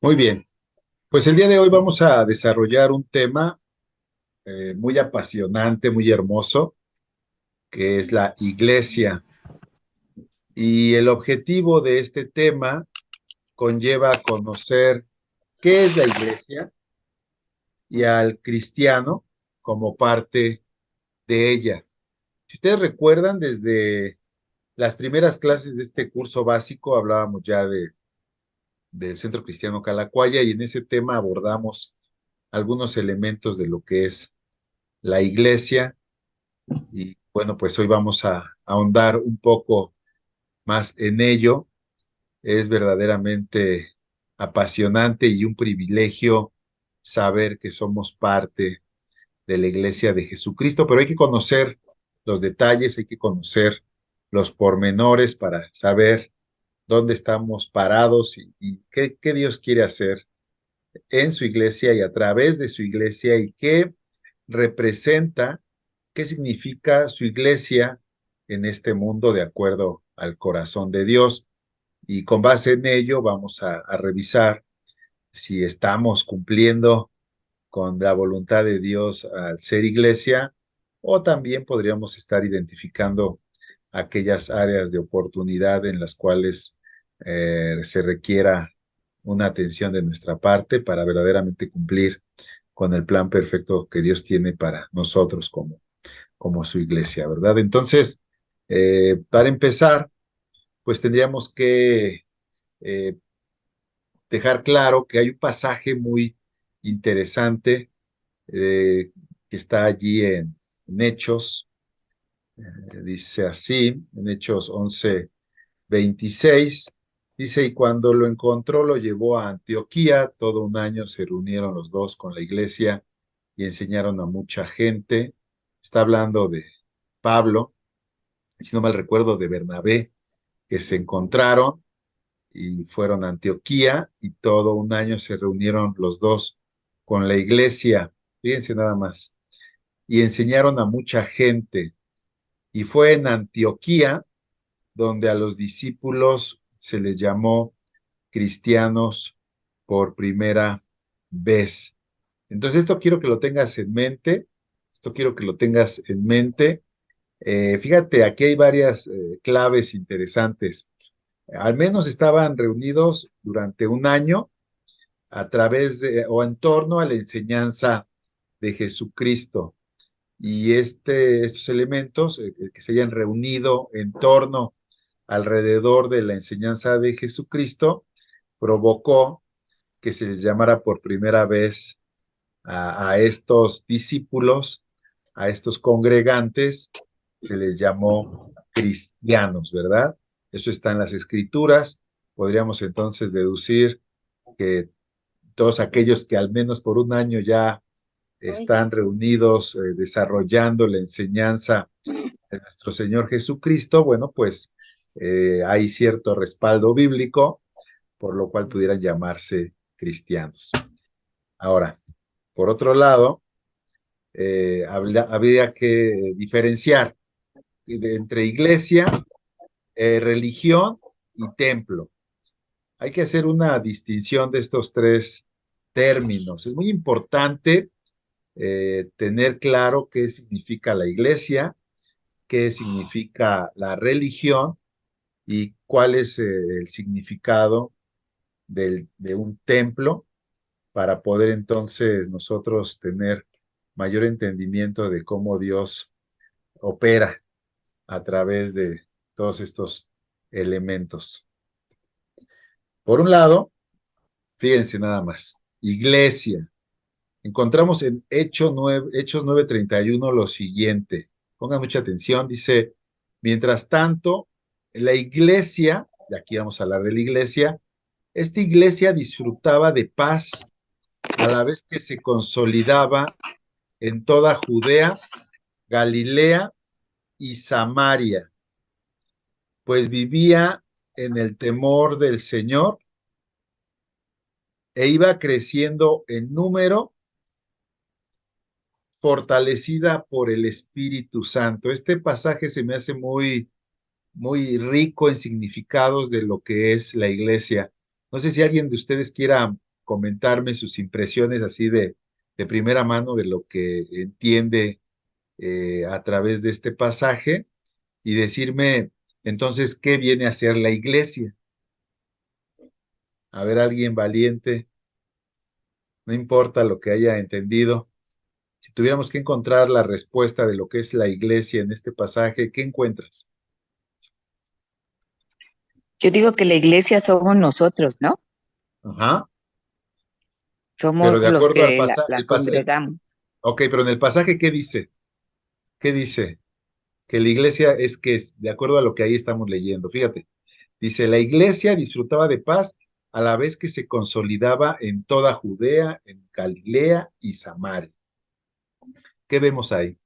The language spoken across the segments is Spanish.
Muy bien, pues el día de hoy vamos a desarrollar un tema muy apasionante, muy hermoso, que es la iglesia. Y el objetivo de este tema conlleva conocer qué es la iglesia y al cristiano como parte de ella. Si ustedes recuerdan, desde las primeras clases de este curso básico hablábamos ya del Centro Cristiano Calacuaya y en ese tema abordamos algunos elementos de lo que es la iglesia. Y bueno, pues hoy vamos a ahondar un poco más en ello. Es verdaderamente apasionante y un privilegio saber que somos parte de la Iglesia de Jesucristo, pero hay que conocer los detalles, hay que conocer los pormenores para saber dónde estamos parados y qué Dios quiere hacer en su iglesia y a través de su iglesia y qué representa, qué significa su iglesia en este mundo de acuerdo al corazón de Dios. Y con base en ello vamos a revisar si estamos cumpliendo con la voluntad de Dios al ser iglesia o también podríamos estar identificando aquellas áreas de oportunidad en las cuales se requiera una atención de nuestra parte para verdaderamente cumplir con el plan perfecto que Dios tiene para nosotros como su iglesia, ¿verdad? Entonces, para empezar, pues tendríamos que eh, dejar claro que hay un pasaje muy interesante que está allí en Hechos, dice así, en Hechos 11:26, dice, y cuando lo encontró lo llevó a Antioquía, todo un año se reunieron los dos con la iglesia y enseñaron a mucha gente. Está hablando de Pablo, si no mal recuerdo, de Bernabé, que se encontraron y fueron a Antioquía y todo un año se reunieron los dos con la iglesia. Fíjense nada más. Y enseñaron a mucha gente. Y fue en Antioquía donde a los discípulos se les llamó cristianos por primera vez. Entonces, esto quiero que lo tengas en mente. Esto quiero que lo tengas en mente. Fíjate, aquí hay varias claves interesantes. Al menos estaban reunidos durante un año a través de o en torno a la enseñanza de Jesucristo. Y estos elementos que se hayan reunido en torno alrededor de la enseñanza de Jesucristo provocó que se les llamara por primera vez a estos discípulos, a estos congregantes, se les llamó cristianos, ¿verdad? Eso está en las escrituras. Podríamos entonces deducir que todos aquellos que al menos por un año ya están reunidos desarrollando la enseñanza de nuestro Señor Jesucristo, bueno, pues hay cierto respaldo bíblico, por lo cual pudieran llamarse cristianos. Ahora, por otro lado, habría que diferenciar entre iglesia, religión y templo. Hay que hacer una distinción de estos tres términos. Es muy importante tener claro qué significa la iglesia, qué significa la religión y cuál es el significado de un templo para poder entonces nosotros tener mayor entendimiento de cómo Dios opera a través de todos estos elementos. Por un lado, fíjense nada más, iglesia. Encontramos en Hechos 9:31 lo siguiente. Pongan mucha atención, dice, mientras tanto, la iglesia, de aquí vamos a hablar de la iglesia, esta iglesia disfrutaba de paz a la vez que se consolidaba en toda Judea, Galilea y Samaria, pues vivía en el temor del Señor e iba creciendo en número, fortalecida por el Espíritu Santo. Este pasaje se me hace muy muy rico en significados de lo que es la iglesia. No sé si alguien de ustedes quiera comentarme sus impresiones así de primera mano de lo que entiende a través de este pasaje y decirme entonces qué viene a ser la iglesia. A ver, alguien valiente, no importa lo que haya entendido. Si tuviéramos que encontrar la respuesta de lo que es la iglesia en este pasaje, ¿qué encuentras? Yo digo que la iglesia somos nosotros, ¿no? Ajá, pero Somos de los acuerdo al que pasaje, la congregamos. ok, pero en el pasaje, ¿qué dice? ¿Qué dice? Que la iglesia es que es, de acuerdo a lo que ahí estamos leyendo, fíjate, dice, la iglesia disfrutaba de paz a la vez que se consolidaba en toda Judea, en Galilea y Samaria. ¿Qué vemos ahí?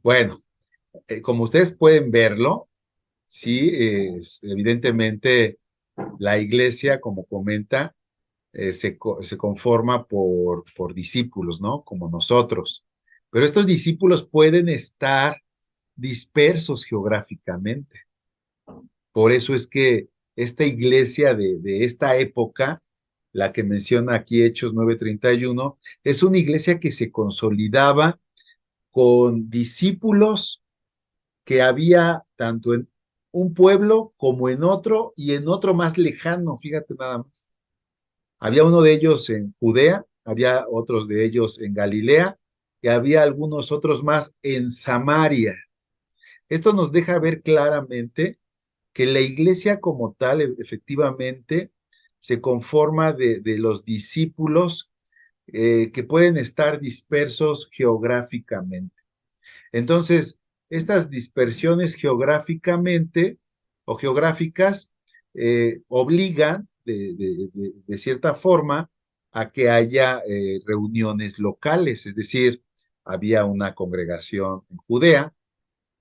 Bueno, como ustedes pueden verlo, sí, evidentemente la iglesia, como comenta, se conforma por discípulos, ¿no? Como nosotros. Pero estos discípulos pueden estar dispersos geográficamente. Por eso es que esta iglesia de esta época, la que menciona aquí Hechos 9:31, es una iglesia que se consolidaba con discípulos que había tanto en un pueblo como en otro y en otro más lejano, fíjate nada más. Había uno de ellos en Judea, había otros de ellos en Galilea y había algunos otros más en Samaria. Esto nos deja ver claramente que la iglesia como tal, efectivamente, se conforma de los discípulos que pueden estar dispersos geográficamente. Entonces, estas dispersiones geográficamente o geográficas obligan de cierta forma a que haya reuniones locales, es decir, había una congregación en Judea,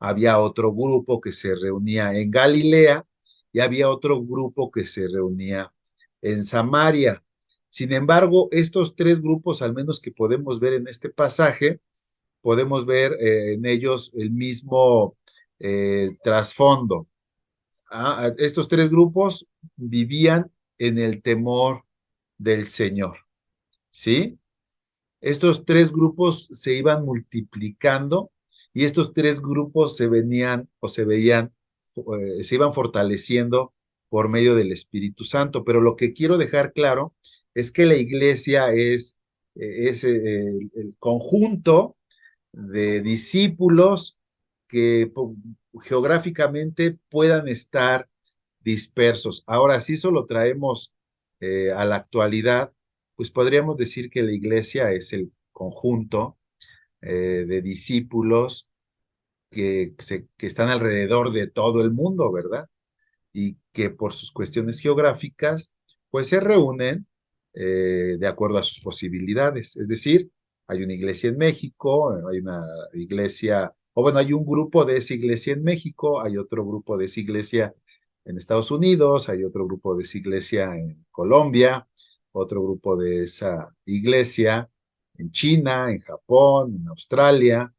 había otro grupo que se reunía en Galilea y había otro grupo que se reunía en Samaria. Sin embargo, estos tres grupos, al menos que podemos ver en este pasaje, podemos ver en ellos el mismo trasfondo. Estos tres grupos vivían en el temor del Señor, ¿sí? Estos tres grupos se iban multiplicando y estos tres grupos se venían o se veían, se iban fortaleciendo por medio del Espíritu Santo. Pero lo que quiero dejar claro es que la iglesia es el conjunto de discípulos que geográficamente puedan estar dispersos. Ahora, si eso lo traemos a la actualidad, pues podríamos decir que la iglesia es el conjunto de discípulos que están alrededor de todo el mundo, ¿verdad? Y que por sus cuestiones geográficas, pues se reúnen de acuerdo a sus posibilidades. Es decir, hay una iglesia en México, hay una iglesia, o bueno, hay un grupo de esa iglesia en México, hay otro grupo de esa iglesia en Estados Unidos, hay otro grupo de esa iglesia en Colombia, otro grupo de esa iglesia en China, en Japón, en Australia,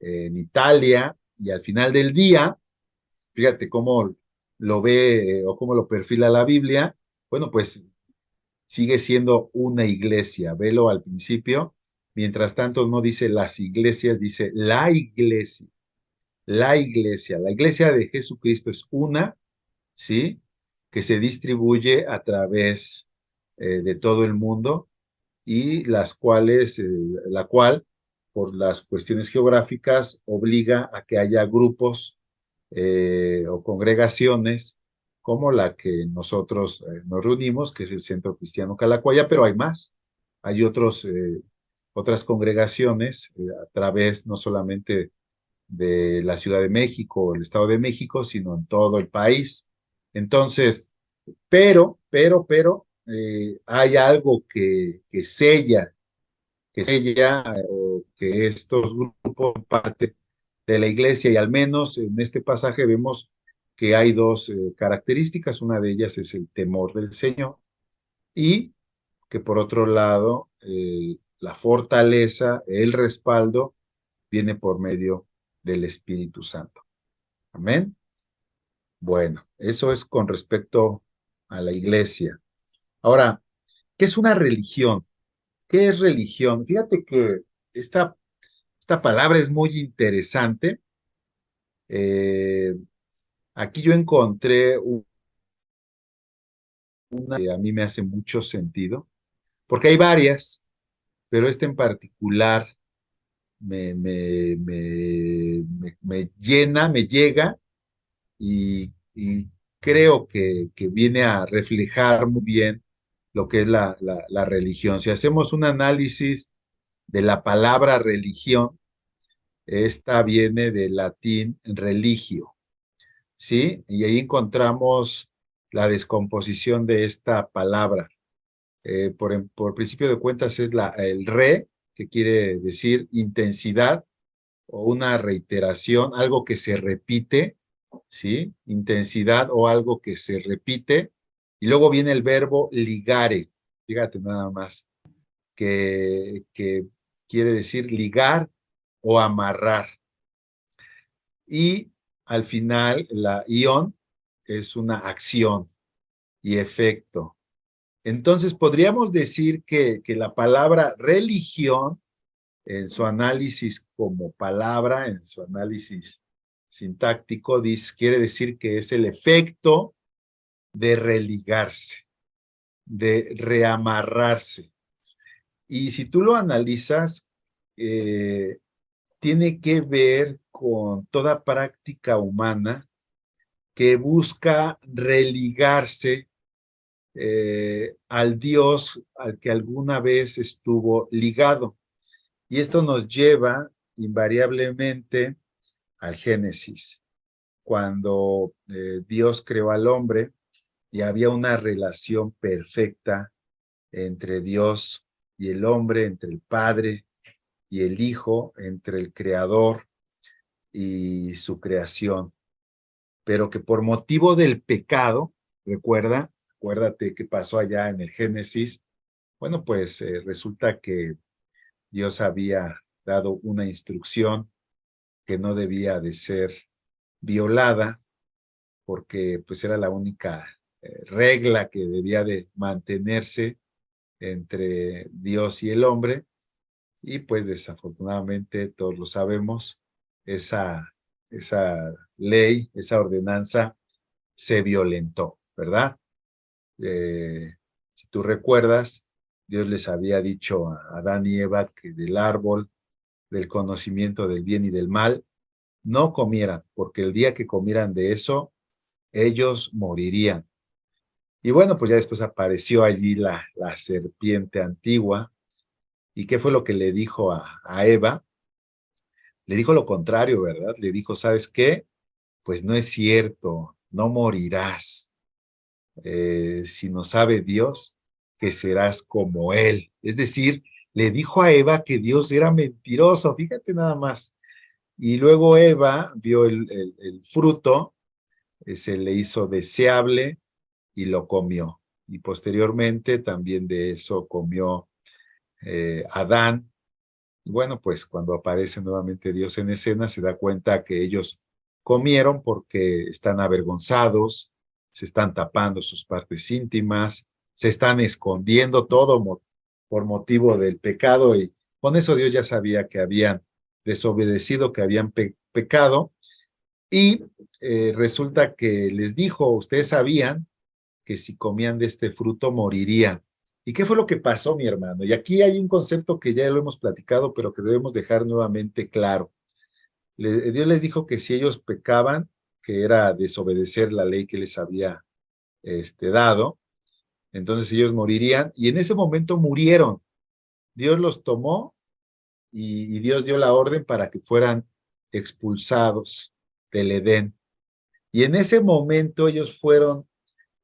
en Italia, y al final del día, fíjate cómo lo ve o cómo lo perfila la Biblia, bueno, pues sigue siendo una iglesia, velo al principio, mientras tanto no dice las iglesias, dice la iglesia, la iglesia de Jesucristo es una, ¿sí? Que se distribuye a través de todo el mundo y las cuales, la cual, por las cuestiones geográficas, obliga a que haya grupos o congregaciones como la que nosotros nos reunimos, que es el Centro Cristiano Calacuaya, pero hay más. Hay otras congregaciones a través no solamente de la Ciudad de México o el Estado de México, sino en todo el país. Entonces, pero, hay algo que sella o que estos grupos son parte de la iglesia y al menos en este pasaje vemos que hay dos características. Una de ellas es el temor del Señor y que por otro lado la fortaleza, el respaldo, viene por medio del Espíritu Santo. Amén. Bueno, eso es con respecto a la iglesia. Ahora, ¿qué es una religión? ¿Qué es religión? Fíjate que esta, esta palabra es muy interesante. Eh, Aquí yo encontré una que a mí me hace mucho sentido, porque hay varias, pero esta en particular me llena, me llega y creo que viene a reflejar muy bien lo que es la religión. Si hacemos un análisis de la palabra religión, esta viene del latín religio, ¿sí? Y ahí encontramos la descomposición de esta palabra. Por principio de cuentas es el re, que quiere decir intensidad o una reiteración, algo que se repite, ¿sí? Intensidad o algo que se repite. Y luego viene el verbo ligare, fíjate nada más, que quiere decir ligar o amarrar. Y al final, la ion es una acción y efecto. Entonces, podríamos decir que la palabra religión, en su análisis como palabra, en su análisis sintáctico, quiere decir que es el efecto de religarse, de reamarrarse. Y si tú lo analizas, eh, tiene que ver con toda práctica humana que busca religarse al Dios al que alguna vez estuvo ligado. Y esto nos lleva invariablemente al Génesis, cuando Dios creó al hombre y había una relación perfecta entre Dios y el hombre, entre el Padre y el Hijo, entre el Creador y su creación, pero que por motivo del pecado, acuérdate que pasó allá en el Génesis, bueno, pues resulta que Dios había dado una instrucción que no debía de ser violada, porque pues era la única regla que debía de mantenerse entre Dios y el hombre, y pues desafortunadamente todos lo sabemos, esa ley, esa ordenanza se violentó, ¿verdad? Si tú recuerdas, Dios les había dicho a Adán y Eva que del árbol del conocimiento del bien y del mal no comieran, porque el día que comieran de eso, ellos morirían. Y bueno, pues ya después apareció allí la serpiente antigua. ¿Y qué fue lo que le dijo a Eva? Le dijo lo contrario, ¿verdad? Le dijo, ¿sabes qué? Pues no es cierto, no morirás. Si no sabe Dios, que serás como Él. Es decir, le dijo a Eva que Dios era mentiroso, fíjate nada más. Y luego Eva vio el fruto, se le hizo deseable y lo comió. Y posteriormente también de eso comió Adán. Y bueno, pues cuando aparece nuevamente Dios en escena, se da cuenta que ellos comieron porque están avergonzados, se están tapando sus partes íntimas, se están escondiendo todo por motivo del pecado y con eso Dios ya sabía que habían desobedecido, que habían pecado y resulta que les dijo, ustedes sabían que si comían de este fruto morirían. ¿Y qué fue lo que pasó, mi hermano? Y aquí hay un concepto que ya lo hemos platicado, pero que debemos dejar nuevamente claro. Dios les dijo que si ellos pecaban, que era desobedecer la ley que les había dado, entonces ellos morirían, y en ese momento murieron. Dios los tomó y Dios dio la orden para que fueran expulsados del Edén. Y en ese momento ellos fueron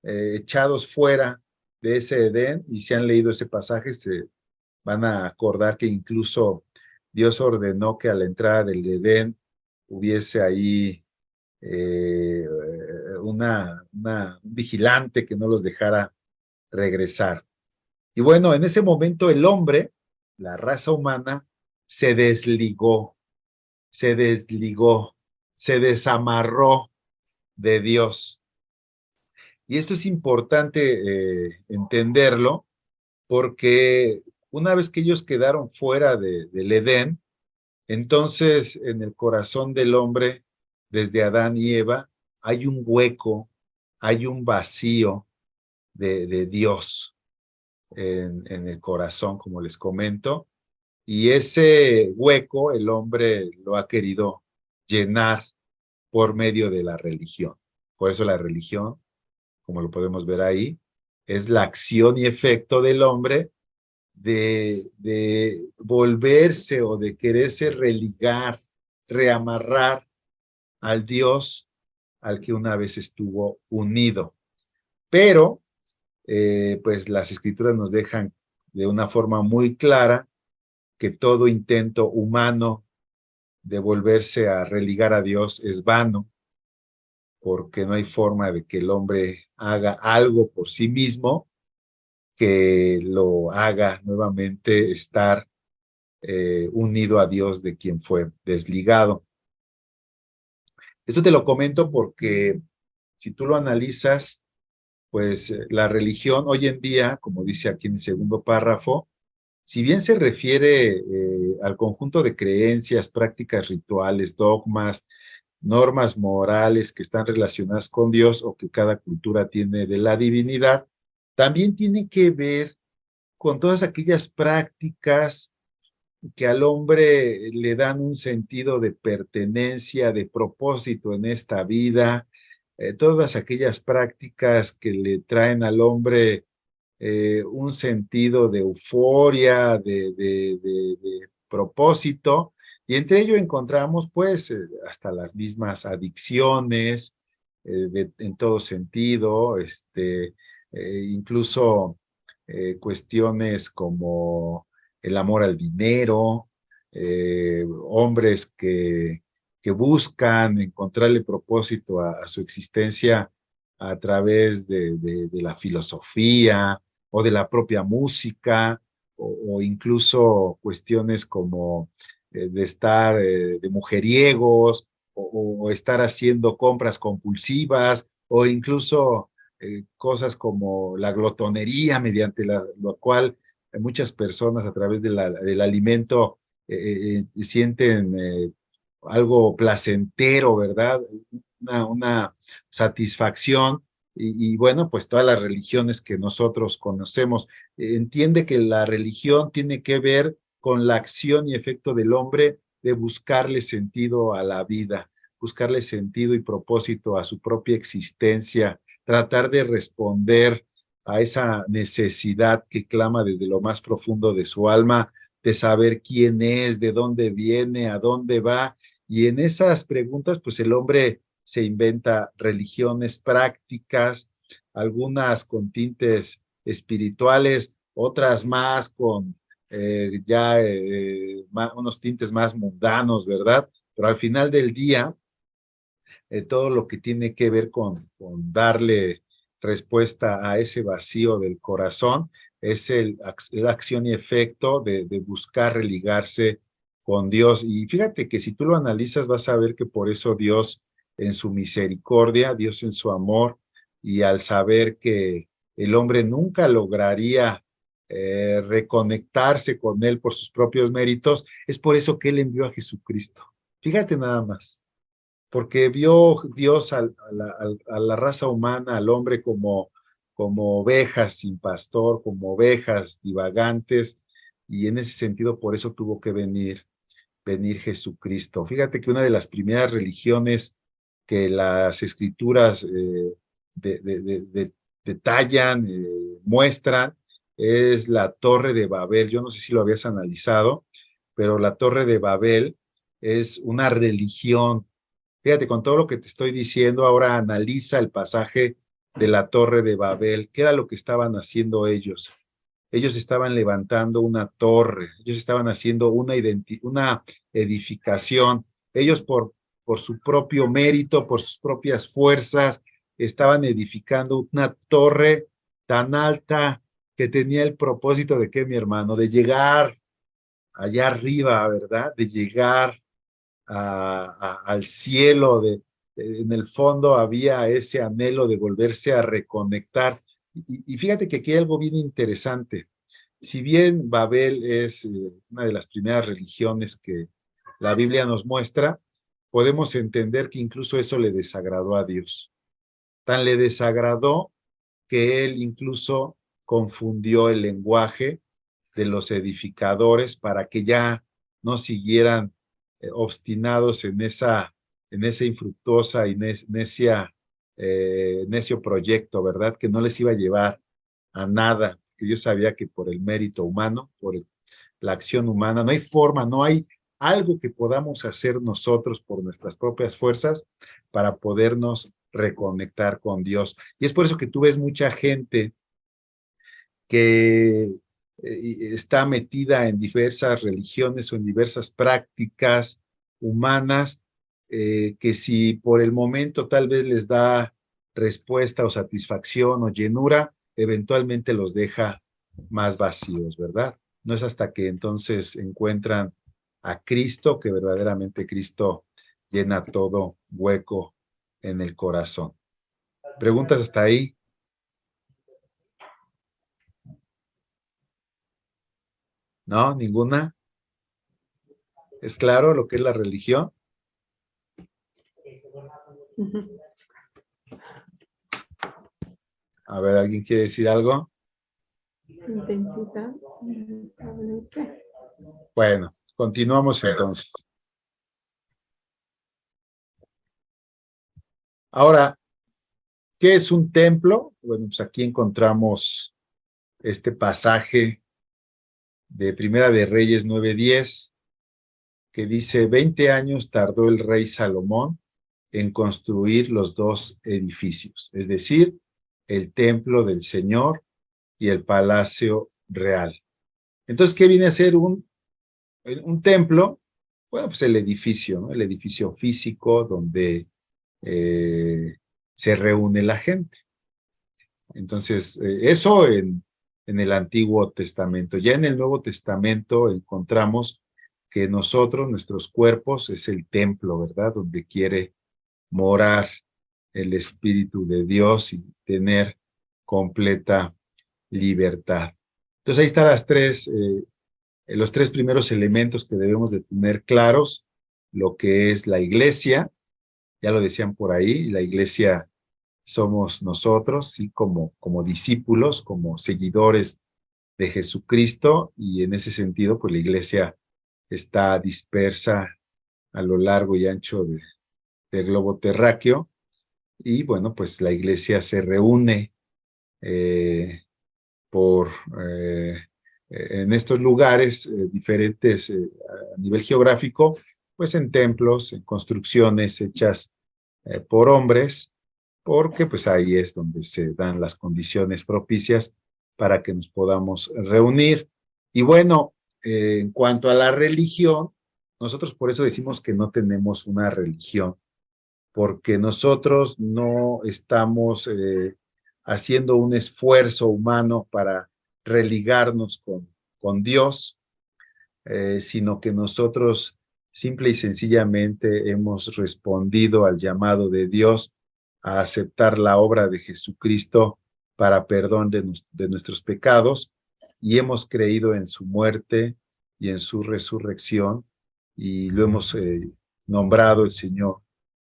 echados fuera de ese Edén, y si han leído ese pasaje se van a acordar que incluso Dios ordenó que a la entrada del Edén hubiese ahí un vigilante que no los dejara regresar. Y bueno, en ese momento el hombre la raza humana se desligó, se desligó, se desamarró de Dios. Y esto es importante entenderlo porque una vez que ellos quedaron fuera del Edén, entonces en el corazón del hombre, desde Adán y Eva, hay un hueco, hay un vacío de Dios en el corazón, como les comento, y ese hueco el hombre lo ha querido llenar por medio de la religión. Por eso la religión, como lo podemos ver ahí, es la acción y efecto del hombre de volverse o de quererse religar, reamarrar al Dios al que una vez estuvo unido. Pero, pues las escrituras nos dejan de una forma muy clara que todo intento humano de volverse a religar a Dios es vano, porque no hay forma de que el hombre haga algo por sí mismo que lo haga nuevamente estar unido a Dios de quien fue desligado. Esto te lo comento porque si tú lo analizas, pues la religión hoy en día, como dice aquí en el segundo párrafo, si bien se refiere al conjunto de creencias, prácticas rituales, dogmas, normas morales que están relacionadas con Dios o que cada cultura tiene de la divinidad, también tiene que ver con todas aquellas prácticas que al hombre le dan un sentido de pertenencia, de propósito en esta vida, todas aquellas prácticas que le traen al hombre un sentido de euforia, de propósito, y entre ello encontramos pues hasta las mismas adicciones en todo sentido, incluso cuestiones como el amor al dinero, hombres que buscan encontrarle propósito a su existencia a través de la filosofía o de la propia música, o incluso cuestiones como de estar de mujeriegos, o estar haciendo compras compulsivas, o incluso cosas como la glotonería, mediante lo cual muchas personas a través del alimento sienten algo placentero, ¿verdad? Una satisfacción. Bueno, pues todas las religiones que nosotros conocemos. Entiende que la religión tiene que ver con la acción y efecto del hombre de buscarle sentido a la vida, buscarle sentido y propósito a su propia existencia, tratar de responder a esa necesidad que clama desde lo más profundo de su alma, de saber quién es, de dónde viene, a dónde va. Y en esas preguntas, pues el hombre se inventa religiones prácticas, algunas con tintes espirituales, otras más con unos tintes más mundanos, ¿verdad? Pero al final del día, todo lo que tiene que ver con darle respuesta a ese vacío del corazón es el acción y efecto de buscar religarse con Dios. Y fíjate que si tú lo analizas, vas a ver que por eso Dios en su misericordia, Dios en su amor, y al saber que el hombre nunca lograría reconectarse con él por sus propios méritos, es por eso que él envió a Jesucristo. Fíjate nada más, porque vio Dios a la raza humana, al hombre como ovejas sin pastor, como ovejas divagantes, y en ese sentido por eso tuvo que venir Jesucristo. Fíjate que una de las primeras religiones que las escrituras detallan, muestran, es la Torre de Babel. Yo no sé si lo habías analizado, pero la Torre de Babel es una religión. Fíjate, con todo lo que te estoy diciendo, ahora analiza el pasaje de la Torre de Babel. ¿Qué era lo que estaban haciendo ellos? Ellos estaban levantando una torre, ellos estaban haciendo una edificación. Ellos por su propio mérito, por sus propias fuerzas, estaban edificando una torre tan alta que tenía el propósito de que, mi hermano, de llegar allá arriba, ¿verdad? De llegar al cielo, en el fondo había ese anhelo de volverse a reconectar. Y fíjate que aquí hay algo bien interesante. Si bien Babel es una de las primeras religiones que la Biblia nos muestra, podemos entender que incluso eso le desagradó a Dios. Tan le desagradó que él incluso confundió el lenguaje de los edificadores para que ya no siguieran obstinados en esa infructuosa y necio proyecto, ¿verdad? Que no les iba a llevar a nada, que yo sabía que por el mérito humano, la acción humana, no hay forma, no hay algo que podamos hacer nosotros por nuestras propias fuerzas para podernos reconectar con Dios. Y es por eso que tú ves mucha gente que está metida en diversas religiones o en diversas prácticas humanas, que si por el momento tal vez les da respuesta o satisfacción o llenura, eventualmente los deja más vacíos, ¿verdad? No es hasta que entonces encuentran a Cristo que verdaderamente Cristo llena todo hueco en el corazón. ¿Preguntas hasta ahí? ¿No? ¿Ninguna? ¿Es claro lo que es la religión? A ver, ¿alguien quiere decir algo? Intensita. Bueno, continuamos entonces. Ahora, ¿qué es un templo? Bueno, pues aquí encontramos este pasaje de Primera de Reyes 9:10, que dice, 20 años tardó el rey Salomón en construir los dos edificios, es decir, el templo del Señor y el palacio real. Entonces, ¿qué viene a ser un templo? Bueno, pues el edificio, ¿no? El edificio físico donde se reúne la gente. Entonces, eso en el Antiguo Testamento. Ya en el Nuevo Testamento encontramos que nosotros, nuestros cuerpos, es el templo, ¿verdad? Donde quiere morar el Espíritu de Dios y tener completa libertad. Entonces ahí están los tres primeros elementos que debemos de tener claros, lo que es la iglesia, ya lo decían por ahí, la iglesia somos nosotros, sí, como discípulos, como seguidores de Jesucristo, y en ese sentido, pues la iglesia está dispersa a lo largo y ancho del globo terráqueo, y bueno, pues la iglesia se reúne eh, por en estos lugares diferentes a nivel geográfico, pues en templos, en construcciones hechas por hombres, porque pues ahí es donde se dan las condiciones propicias para que nos podamos reunir. Y bueno, en cuanto a la religión, nosotros por eso decimos que no tenemos una religión, porque nosotros no estamos haciendo un esfuerzo humano para religarnos con Dios, sino que nosotros simple y sencillamente hemos respondido al llamado de Dios a aceptar la obra de Jesucristo para perdón de nuestros pecados, y hemos creído en su muerte y en su resurrección, y lo hemos nombrado el Señor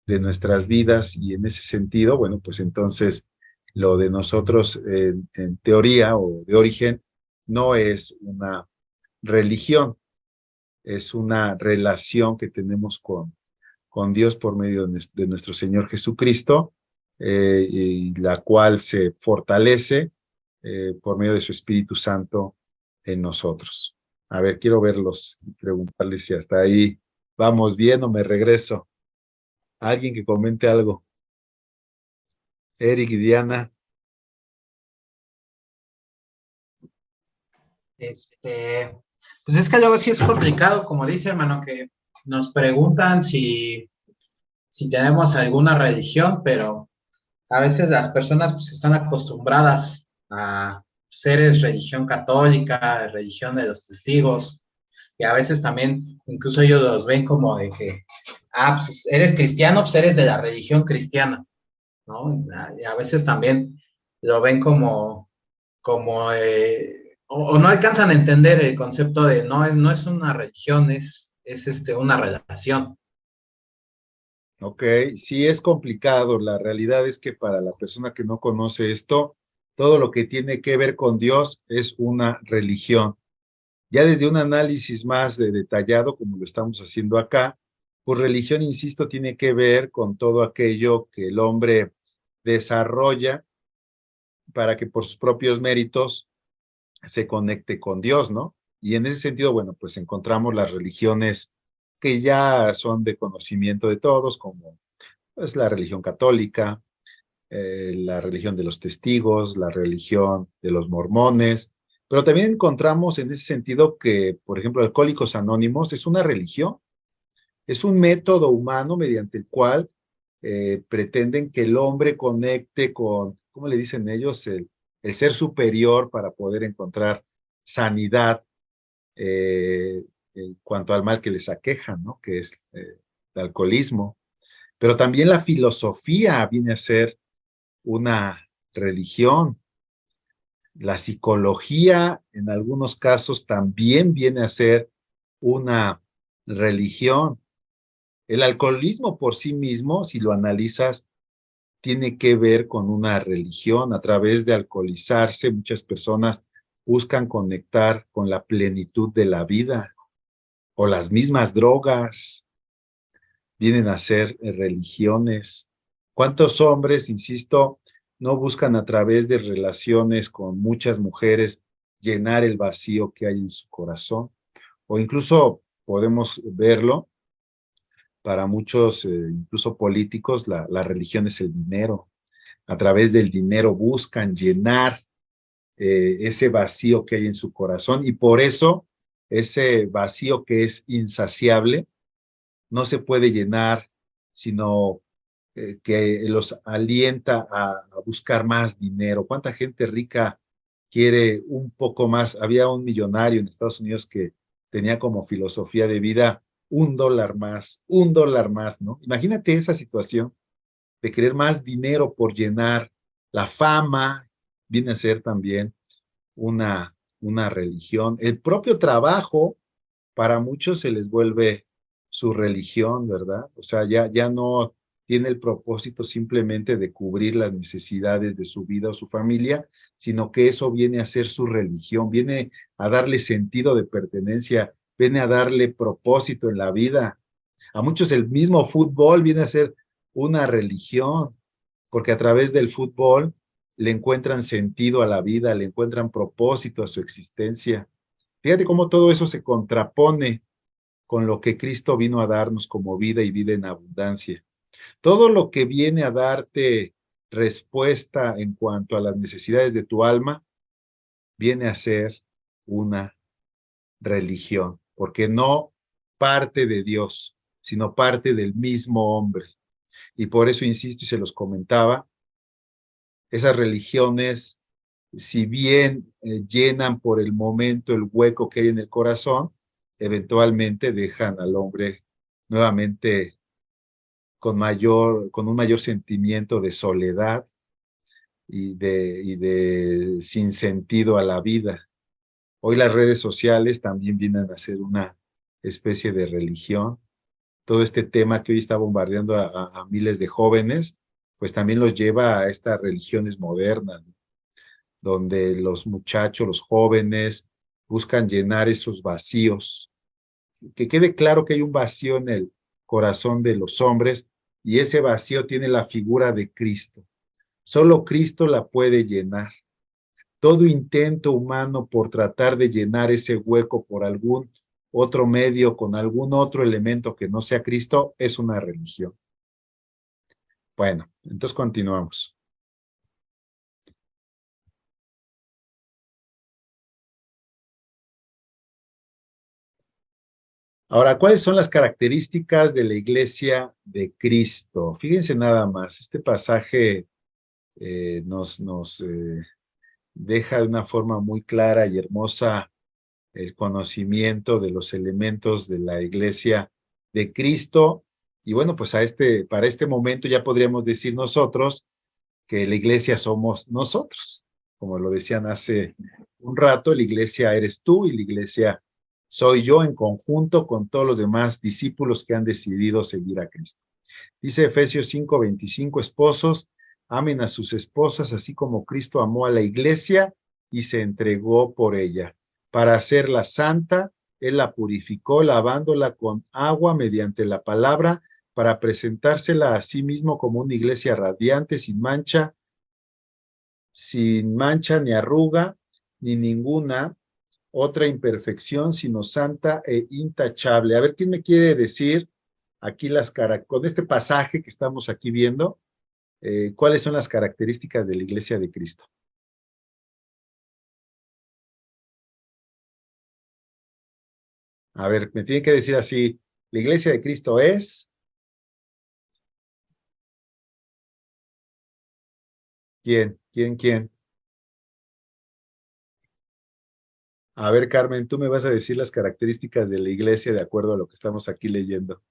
de nuestras vidas, y en ese sentido, bueno, pues entonces lo de nosotros en teoría o de origen no es una religión, es una relación que tenemos con Dios por medio de nuestro Señor Jesucristo, y la cual se fortalece por medio de su Espíritu Santo en nosotros. A ver, quiero verlos y preguntarles si hasta ahí vamos bien o me regreso. Alguien que comente algo. Eric y Diana. Pues es que luego sí es complicado, como dice hermano, que nos preguntan si tenemos alguna religión, pero a veces las personas pues están acostumbradas a ser religión católica, religión de los testigos, y a veces también, incluso ellos los ven como de que, pues eres cristiano, pues eres de la religión cristiana, ¿no? Y a veces también lo ven o no alcanzan a entender el concepto de no es una religión, es una relación. Ok, sí es complicado. La realidad es que para la persona que no conoce esto, todo lo que tiene que ver con Dios es una religión. Ya desde un análisis más detallado, como lo estamos haciendo acá, pues religión, insisto, tiene que ver con todo aquello que el hombre desarrolla para que por sus propios méritos se conecte con Dios, ¿no? Y en ese sentido, bueno, pues encontramos las religiones que ya son de conocimiento de todos, como pues, la religión católica, la religión de los testigos, la religión de los mormones, pero también encontramos en ese sentido que, por ejemplo, Alcohólicos Anónimos es una religión, es un método humano mediante el cual pretenden que el hombre conecte con, ¿cómo le dicen ellos? El ser superior para poder encontrar sanidad en cuanto al mal que les aqueja, ¿no? Que es el alcoholismo. Pero también la filosofía viene a ser una religión. La psicología en algunos casos también viene a ser una religión. El alcoholismo por sí mismo, si lo analizas, tiene que ver con una religión. A través de alcoholizarse, muchas personas buscan conectar con la plenitud de la vida, o las mismas drogas vienen a ser religiones. ¿Cuántos hombres, insisto, no buscan a través de relaciones con muchas mujeres llenar el vacío que hay en su corazón? O incluso podemos verlo para muchos, incluso políticos, la religión es el dinero. A través del dinero buscan llenar ese vacío que hay en su corazón, y por eso ese vacío que es insaciable no se puede llenar, sino que los alienta a buscar más dinero. ¿Cuánta gente rica quiere un poco más? Había un millonario en Estados Unidos que tenía como filosofía de vida un dólar más, ¿no? Imagínate esa situación de querer más dinero por llenar. La fama viene a ser también una religión. El propio trabajo para muchos se les vuelve su religión, ¿verdad? O sea, ya no tiene el propósito simplemente de cubrir las necesidades de su vida o su familia, sino que eso viene a ser su religión, viene a darle sentido de pertenencia, viene a darle propósito en la vida. A muchos el mismo fútbol viene a ser una religión, porque a través del fútbol le encuentran sentido a la vida, le encuentran propósito a su existencia. Fíjate cómo todo eso se contrapone con lo que Cristo vino a darnos como vida y vida en abundancia. Todo lo que viene a darte respuesta en cuanto a las necesidades de tu alma, viene a ser una religión, porque no parte de Dios, sino parte del mismo hombre. Y por eso insisto y se los comentaba, esas religiones, si bien llenan por el momento el hueco que hay en el corazón, eventualmente dejan al hombre nuevamente con un mayor sentimiento de soledad y de sinsentido a la vida. Hoy las redes sociales también vienen a ser una especie de religión. Todo este tema que hoy está bombardeando a miles de jóvenes, pues también los lleva a estas religiones modernas, ¿no? Donde los muchachos, los jóvenes, buscan llenar esos vacíos. Que quede claro que hay un vacío en el corazón de los hombres, y ese vacío tiene la figura de Cristo. Solo Cristo la puede llenar. Todo intento humano por tratar de llenar ese hueco por algún otro medio, con algún otro elemento que no sea Cristo, es una religión. Bueno, entonces continuamos. Ahora, ¿cuáles son las características de la iglesia de Cristo? Fíjense nada más, este pasaje nos deja de una forma muy clara y hermosa el conocimiento de los elementos de la iglesia de Cristo. Y bueno, pues para este momento ya podríamos decir nosotros que la iglesia somos nosotros. Como lo decían hace un rato, la iglesia eres tú y la iglesia soy yo en conjunto con todos los demás discípulos que han decidido seguir a Cristo. Dice Efesios 5:25, esposos, amen a sus esposas, así como Cristo amó a la iglesia y se entregó por ella. Para hacerla santa, Él la purificó, lavándola con agua mediante la palabra, para presentársela a sí mismo como una iglesia radiante, sin mancha ni arruga, ni ninguna otra imperfección, sino santa e intachable. A ver, ¿quién me quiere decir aquí con este pasaje que estamos aquí viendo, cuáles son las características de la iglesia de Cristo? A ver, me tiene que decir así, la iglesia de Cristo es... ¿Quién? ¿Quién? ¿Quién? A ver, Carmen, tú me vas a decir las características de la iglesia de acuerdo a lo que estamos aquí leyendo.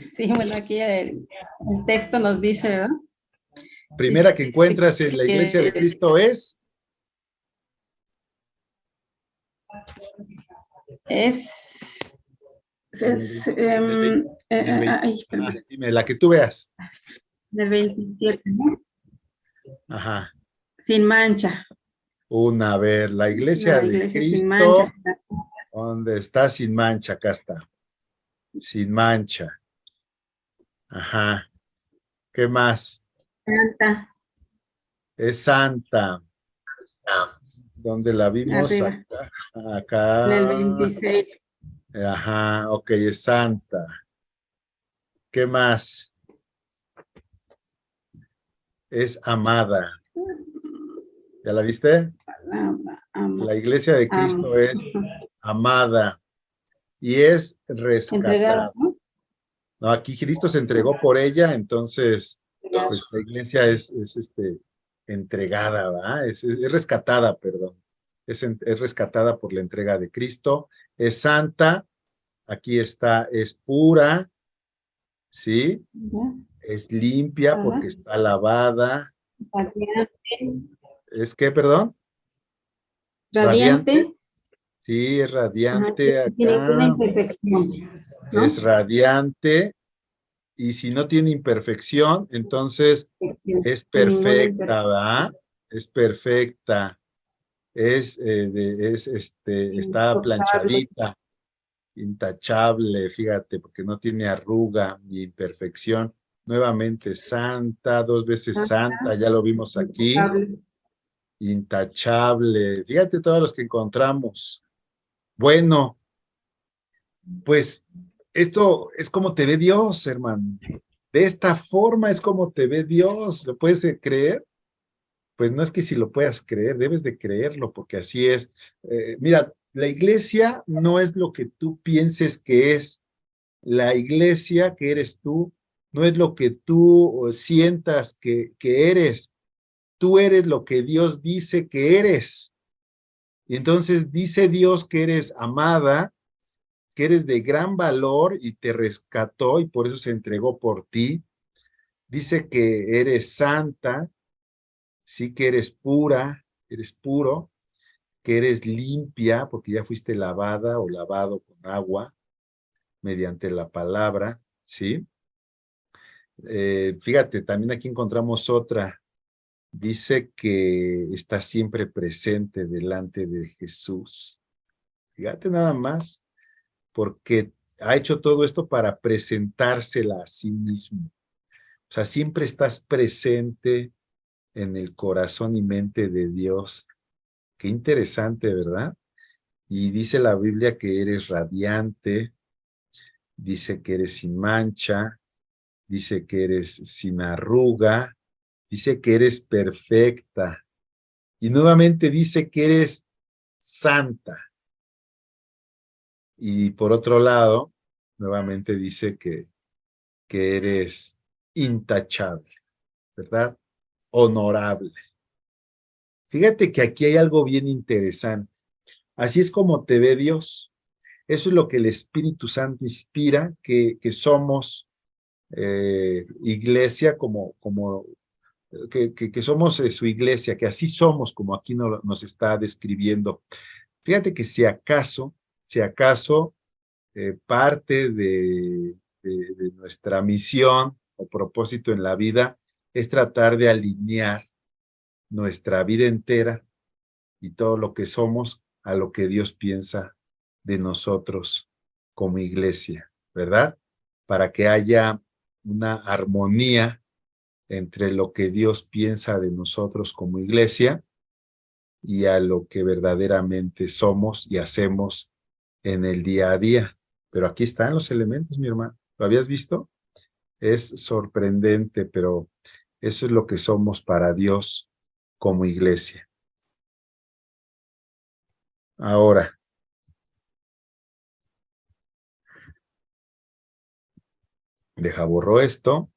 Sí, bueno, aquí el texto nos dice, ¿verdad? Primera que encuentras en la iglesia de Cristo es... Dime, la que tú veas. Del 27, ¿no? Ajá. Sin mancha. A ver, la iglesia de sin Cristo, mancha. ¿dónde está sin mancha? Acá está. Sin mancha. Ajá. ¿Qué más? Santa. Es santa. ¿Dónde la vimos? Arriba. Acá. En el 26. Ajá, ok, es santa. ¿Qué más? Es amada. ¿Ya la viste? La iglesia de Cristo es amada y es rescatada. Entregada, ¿no? No, aquí Cristo se entregó por ella, entonces, pues la iglesia es entregada, ¿verdad? Es rescatada, perdón. Es rescatada por la entrega de Cristo. Es santa, aquí está, es pura, ¿sí? Es limpia porque está lavada. Radiante. ¿Es qué, perdón? Radiante. Sí, es radiante Ajá, tiene acá. una imperfección, ¿no? Es radiante. Y si no tiene imperfección, entonces es perfecta, ¿verdad? Es perfecta. Está planchadita, intachable, fíjate, porque no tiene arruga ni imperfección. Nuevamente santa, 2 veces santa, ya lo vimos aquí. Intachable, fíjate todos los que encontramos. Bueno, pues esto es como te ve Dios, hermano. De esta forma es como te ve Dios. ¿Lo puedes creer? Pues no es que si lo puedas creer, debes de creerlo, porque así es. Mira, la iglesia no es lo que tú pienses que es. La iglesia que eres tú no es lo que tú sientas que eres. Tú eres lo que Dios dice que eres. Y entonces dice Dios que eres amada, que eres de gran valor y te rescató y por eso se entregó por ti. Dice que eres santa, sí que eres pura, eres puro, que eres limpia porque ya fuiste lavada o lavado con agua mediante la palabra, ¿sí? Fíjate, también aquí encontramos otra. Dice que está siempre presente delante de Jesús. Fíjate nada más, porque ha hecho todo esto para presentársela a sí mismo. O sea, siempre estás presente en el corazón y mente de Dios. Qué interesante, ¿verdad? Y dice la Biblia que eres radiante, dice que eres sin mancha, dice que eres sin arruga, dice que eres perfecta. Y nuevamente dice que eres santa. Y por otro lado, nuevamente dice que eres intachable. ¿verdad? Honorable. Fíjate que aquí hay algo bien interesante. Así es como te ve Dios. Eso es lo que el Espíritu Santo inspira, que somos iglesia, que somos su iglesia, que así somos, como aquí nos está describiendo. Fíjate que si acaso parte de nuestra misión o propósito en la vida es tratar de alinear nuestra vida entera y todo lo que somos a lo que Dios piensa de nosotros como iglesia, ¿verdad? Para que haya una armonía entre lo que Dios piensa de nosotros como iglesia y a lo que verdaderamente somos y hacemos en el día a día. Pero aquí están los elementos, mi hermano. ¿Lo habías visto? Es sorprendente, pero eso es lo que somos para Dios como iglesia. Ahora, borro esto.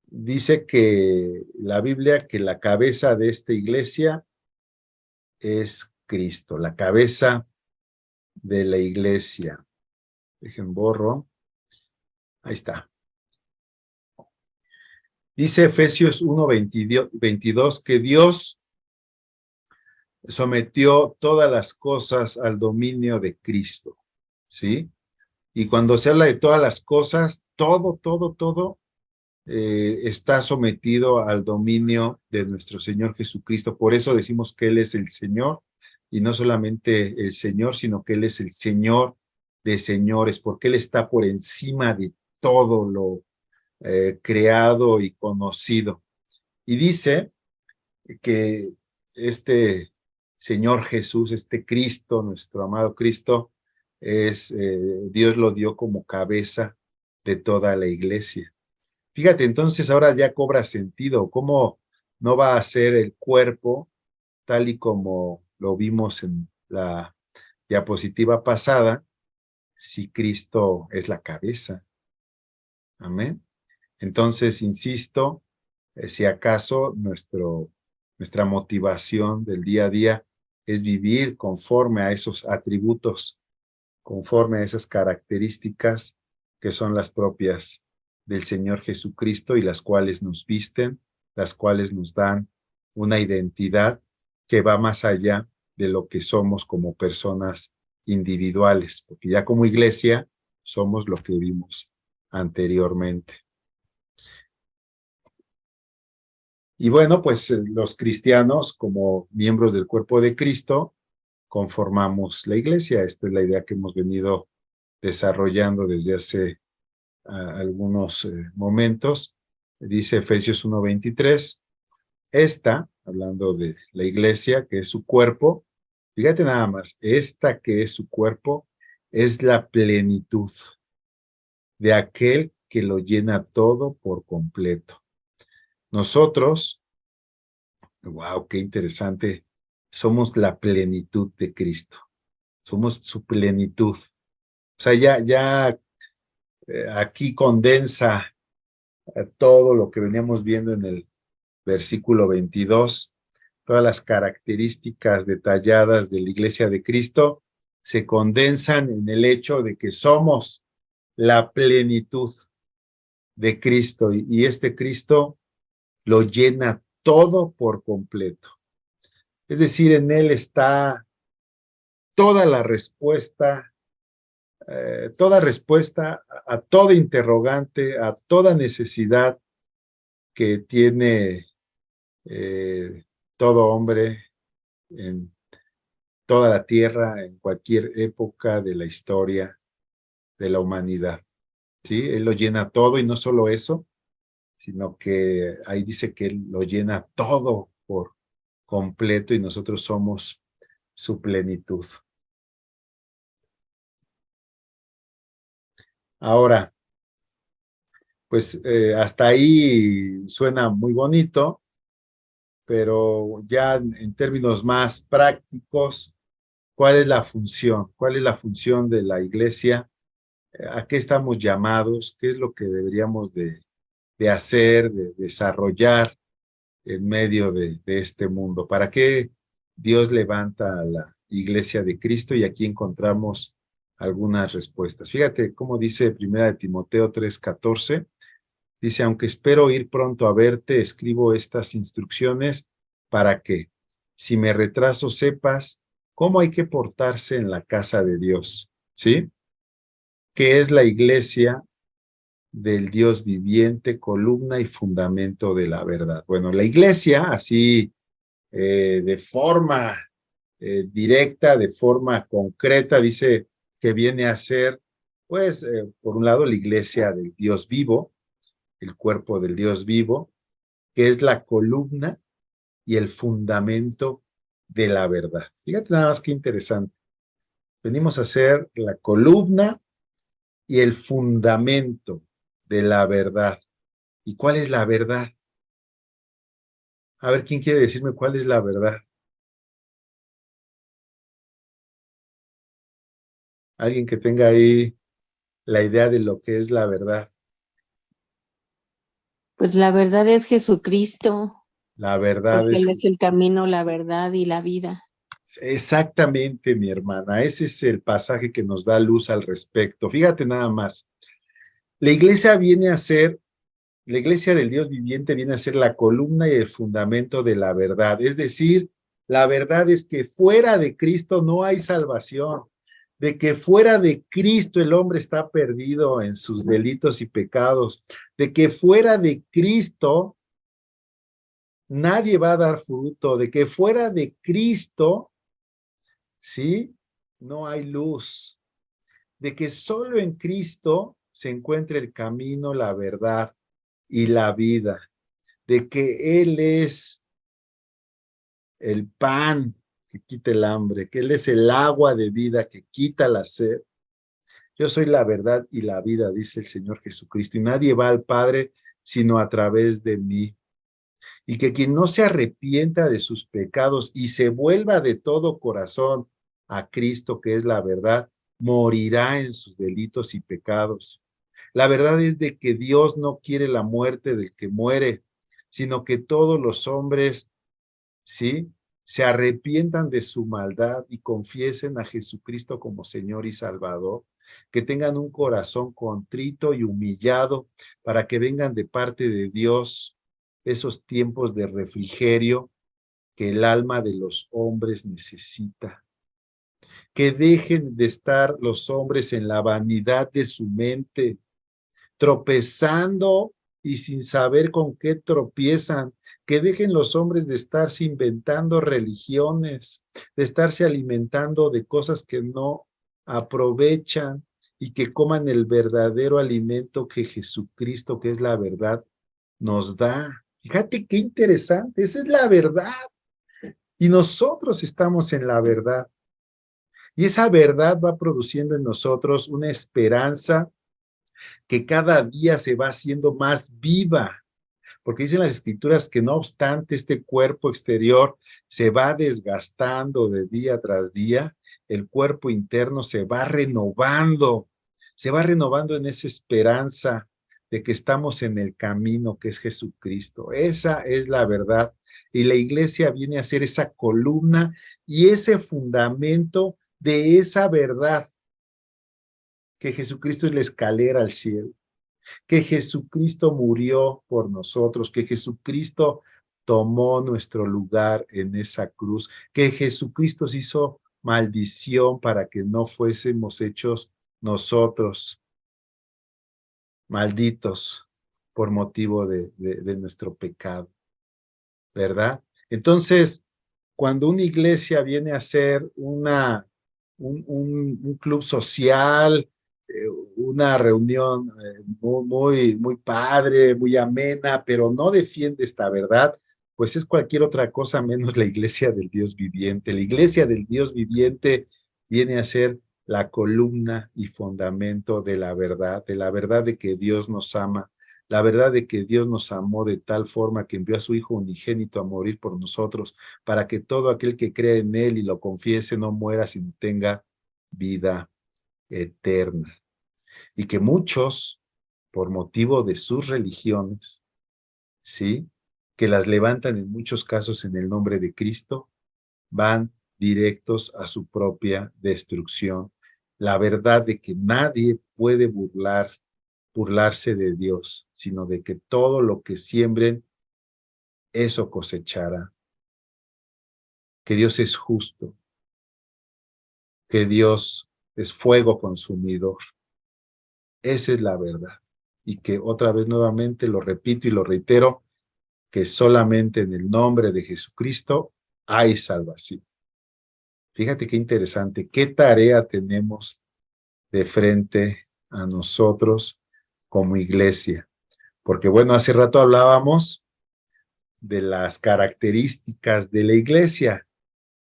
Dice que la Biblia, que la cabeza de esta iglesia es Cristo, la cabeza de la iglesia. Dejen borro. Ahí está. Dice Efesios 1:22 que Dios sometió todas las cosas al dominio de Cristo, ¿sí? Y cuando se habla de todas las cosas, todo está sometido al dominio de nuestro Señor Jesucristo. Por eso decimos que Él es el Señor, y no solamente el Señor, sino que Él es el Señor de señores, porque Él está por encima de todo lo creado y conocido. Y dice que este Señor Jesús, este Cristo, nuestro amado Cristo, Dios lo dio como cabeza de toda la iglesia. Fíjate, entonces ahora ya cobra sentido cómo no va a ser el cuerpo tal y como lo vimos en la diapositiva pasada, si Cristo es la cabeza. Amén. Entonces, insisto, si acaso nuestra motivación del día a día es vivir conforme a esos atributos, conforme a esas características que son las propias del Señor Jesucristo y las cuales nos visten, las cuales nos dan una identidad que va más allá de lo que somos como personas individuales, porque ya como iglesia somos lo que vimos anteriormente. Y bueno, pues los cristianos como miembros del cuerpo de Cristo conformamos la iglesia. Esta es la idea que hemos venido desarrollando desde hace algunos momentos. Dice Efesios 1:23, esta, hablando de la iglesia, que es su cuerpo, fíjate nada más, esta que es su cuerpo es la plenitud de aquel que lo llena todo por completo. Nosotros, wow, qué interesante, somos la plenitud de Cristo, somos su plenitud. O sea, ya aquí condensa todo lo que veníamos viendo en el versículo 22, todas las características detalladas de la Iglesia de Cristo se condensan en el hecho de que somos la plenitud de Cristo y este Cristo lo llena todo por completo. Es decir, en Él está toda la respuesta, toda respuesta a toda interrogante, a toda necesidad que tiene todo hombre en toda la tierra, en cualquier época de la historia de la humanidad. ¿Sí? Él lo llena todo y no solo eso, sino que ahí dice que Él lo llena todo por completo y nosotros somos su plenitud. Ahora, pues hasta ahí suena muy bonito, pero ya en términos más prácticos, ¿cuál es la función? ¿Cuál es la función de la iglesia? ¿A qué estamos llamados? ¿Qué es lo que deberíamos de de hacer, de desarrollar en medio de este mundo. ¿Para qué Dios levanta a la iglesia de Cristo? Y aquí encontramos algunas respuestas. Fíjate cómo dice Primera de Timoteo 3:14. Dice, aunque espero ir pronto a verte, escribo estas instrucciones para que, si me retraso, sepas cómo hay que portarse en la casa de Dios, ¿sí? Que es la iglesia del Dios viviente, columna y fundamento de la verdad. Bueno, la iglesia, así de forma directa, de forma concreta, dice que viene a ser, pues, por un lado, la iglesia del Dios vivo, el cuerpo del Dios vivo, que es la columna y el fundamento de la verdad. Fíjate nada más qué interesante. Venimos a ser la columna y el fundamento de la verdad. ¿Y cuál es la verdad? A ver, ¿quién quiere decirme cuál es la verdad? Alguien que tenga ahí la idea de lo que es la verdad. Pues la verdad es Jesucristo, La verdad porque es Él es el camino, la verdad y la vida. exactamente, mi hermana. Ese es el pasaje que nos da luz al respecto. Fíjate nada más. La iglesia viene a ser, la iglesia del Dios viviente viene a ser la columna y el fundamento de la verdad. Es decir, la verdad es que fuera de Cristo no hay salvación. De que fuera de Cristo el hombre está perdido en sus delitos y pecados. De que fuera de Cristo nadie va a dar fruto. De que fuera de Cristo, ¿sí? No hay luz. De que solo en Cristo se encuentra el camino, la verdad y la vida, de que Él es el pan que quita el hambre, que Él es el agua de vida que quita la sed. Yo soy la verdad y la vida, dice el Señor Jesucristo, y nadie va al Padre sino a través de mí. Y que quien no se arrepienta de sus pecados y se vuelva de todo corazón a Cristo, que es la verdad, morirá en sus delitos y pecados. La verdad es de que Dios no quiere la muerte del que muere, sino que todos los hombres, ¿sí?, se arrepientan de su maldad y confiesen a Jesucristo como Señor y Salvador, que tengan un corazón contrito y humillado para que vengan de parte de Dios esos tiempos de refrigerio que el alma de los hombres necesita. Que dejen de estar los hombres en la vanidad de su mente, tropezando y sin saber con qué tropiezan, que dejen los hombres de estarse inventando religiones, de estarse alimentando de cosas que no aprovechan y que coman el verdadero alimento que Jesucristo, que es la verdad, nos da. Fíjate qué interesante, esa es la verdad. Y nosotros estamos en la verdad. Y esa verdad va produciendo en nosotros una esperanza que cada día se va haciendo más viva, porque dicen las escrituras que no obstante este cuerpo exterior se va desgastando de día tras día, el cuerpo interno se va renovando en esa esperanza de que estamos en el camino que es Jesucristo. Esa es la verdad. Y la iglesia viene a ser esa columna y ese fundamento de esa verdad, que Jesucristo es la escalera al cielo, que Jesucristo murió por nosotros, que Jesucristo tomó nuestro lugar en esa cruz, que Jesucristo se hizo maldición para que no fuésemos hechos nosotros malditos por motivo de nuestro pecado, ¿verdad? Entonces, cuando una iglesia viene a ser un club social, una reunión muy padre, muy amena, pero no defiende esta verdad, pues es cualquier otra cosa menos la iglesia del Dios viviente. La iglesia del Dios viviente viene a ser la columna y fundamento de la verdad de que Dios nos ama, la verdad de que Dios nos amó de tal forma que envió a su Hijo unigénito a morir por nosotros, para que todo aquel que cree en Él y lo confiese no muera, sino tenga vida eterna. Y que muchos por motivo de sus religiones, ¿sí? Que las levantan en muchos casos en el nombre de Cristo, van directos a su propia destrucción. La verdad de que nadie puede burlarse de Dios, sino de que todo lo que siembren, eso cosechará. Que Dios es justo, que Dios es fuego consumidor. Esa es la verdad. Y que otra vez nuevamente lo repito y lo reitero, que solamente en el nombre de Jesucristo hay salvación. Fíjate qué interesante, qué tarea tenemos de frente a nosotros como iglesia. Porque bueno, hace rato hablábamos de las características de la iglesia.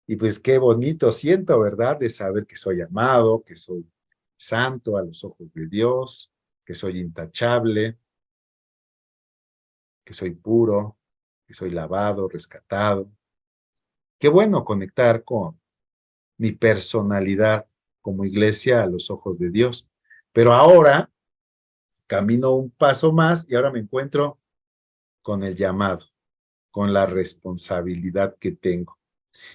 Y pues qué bonito siento, ¿verdad? De saber que soy amado, que soy santo a los ojos de Dios, que soy intachable, que soy puro, que soy lavado, rescatado. Qué bueno conectar con mi personalidad como iglesia a los ojos de Dios. Pero ahora camino un paso más y ahora me encuentro con el llamado, con la responsabilidad que tengo.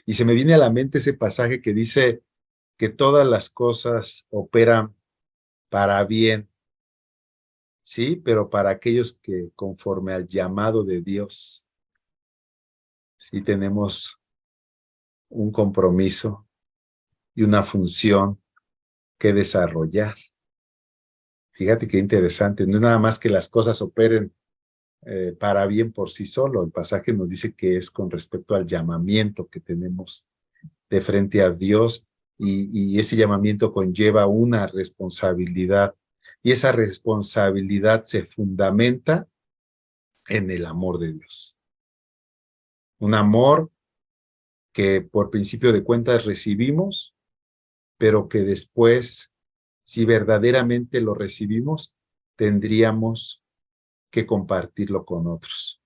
Y se me viene a la mente ese pasaje que dice que todas las cosas operan para bien, sí, pero para aquellos que conforme al llamado de Dios, sí tenemos un compromiso y una función que desarrollar. Fíjate qué interesante, no es nada más que las cosas operen para bien por sí solo. El pasaje nos dice que es con respecto al llamamiento que tenemos de frente a Dios y ese llamamiento conlleva una responsabilidad y esa responsabilidad se fundamenta en el amor de Dios. Un amor que por principio de cuentas recibimos, pero que después, si verdaderamente lo recibimos, tendríamos que compartirlo con otros.